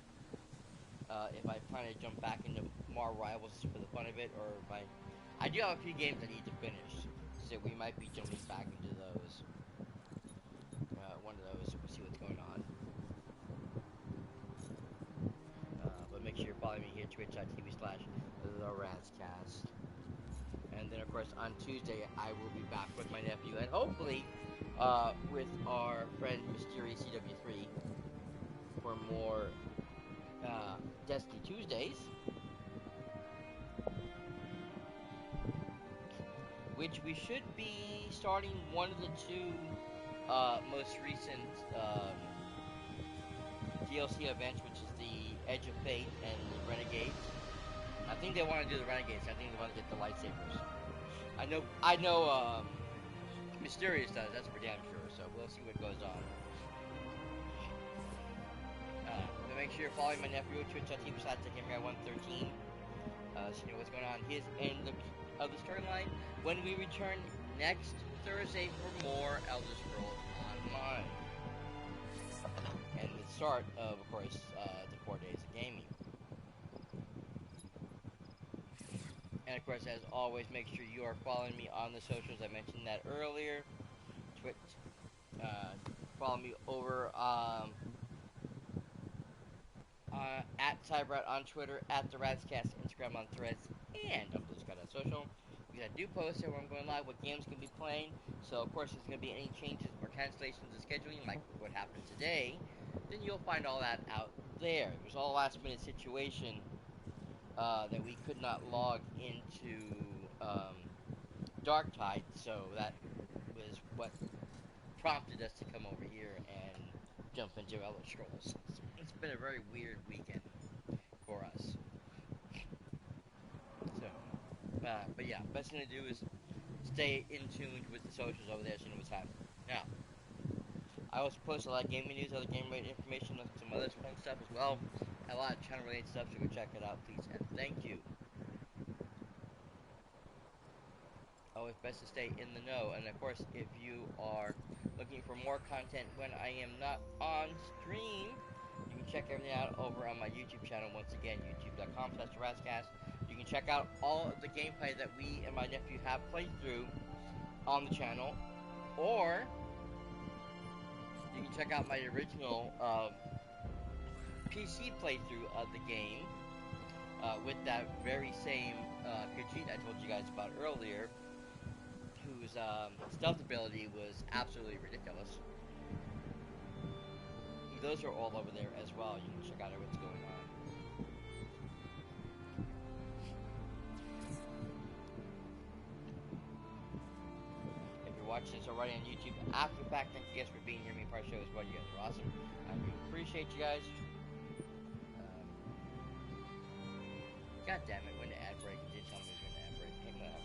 If I plan to jump back into more Rivals for the fun of it, or I do have a few games I need to finish, so we might be jumping back into those. One of those, we'll see what's going on. But make sure you're following me here, twitch.tv/TheRazcast. And then, of course, on Tuesday, I will be back with my nephew, and hopefully, with our friend Mysterious CW3 for more Destiny Tuesdays. which we should be starting one of the two most recent DLC events, which is the Edge of Fate and the Renegades. I think they want to do the Renegades. I think they want to get the lightsabers. I know. Mysterious does. That's for damn sure. So we'll see what goes on. But make sure you're following my nephew at twitch.tv/113. So you know what's going on his end of the storyline when we return next Thursday for more Elder Scrolls Online. And the start of course, the 4 days of gaming. And of course, as always, make sure you are following me on the socials. I mentioned that earlier. Twitch. Follow me over at cyperrat on Twitter, at the Ratscast Instagram on Threads, and on BlueSky.Social. Because I do post there when I'm going live what games can be playing. So of course, if there's going to be any changes or cancellations of scheduling, like what happened today, then you'll find all that out there. It was all a last minute situation that we could not log into Darktide, so that was what prompted us to come over here and jump into Elder Scrolls. It's been a very weird weekend for us. So, but yeah, best thing to do is stay in tune with the socials over there so you know what's happening. Now, I also post a lot of gaming news, other game-related information, and some other fun stuff as well. A lot of channel-related stuff, so go check it out, please, and thank you. Always best to stay in the know, and of course, if you are looking for more content when I am not on stream, you can check everything out over on my YouTube channel. Once again, youtube.com/Ratscast. You can check out all of the gameplay that we and my nephew have played through on the channel, or you can check out my original PC playthrough of the game with that very same Khajiit I told you guys about earlier, whose stealth ability was absolutely ridiculous. Those are all over there as well. You can check out what's going on. If you're watching this already on YouTube after the fact, thank you guys for being here, being part of the show as well. You guys are awesome. I really appreciate you guys. God damn it, when the ad break, it did tell me it was when the ad break came out.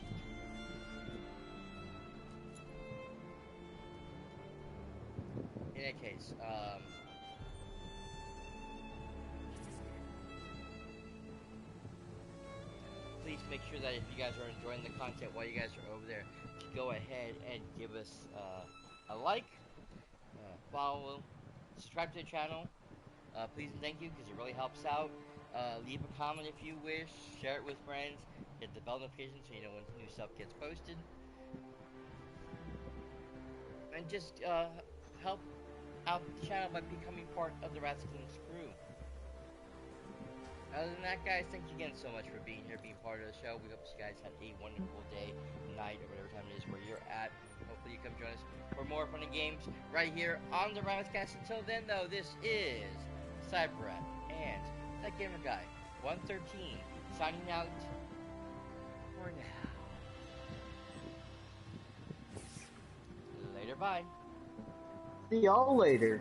In any case, please make sure that if you guys are enjoying the content while you guys are over there, to go ahead and give us a like, follow, subscribe to the channel, please and thank you, because it really helps out. Leave a comment if you wish, share it with friends, hit the bell notification so you know when new stuff gets posted, and just help out the channel by becoming part of the Rats King's crew. Other than that, guys, thank you again so much for being here, being part of the show. We hope you guys had a wonderful day, night, or whatever time it is where you're at. Hopefully you come join us for more fun and games right here on the Ratscast. Until then, though, this is cyperrat and that gamer guy 113 signing out for now. Later, bye. See y'all later.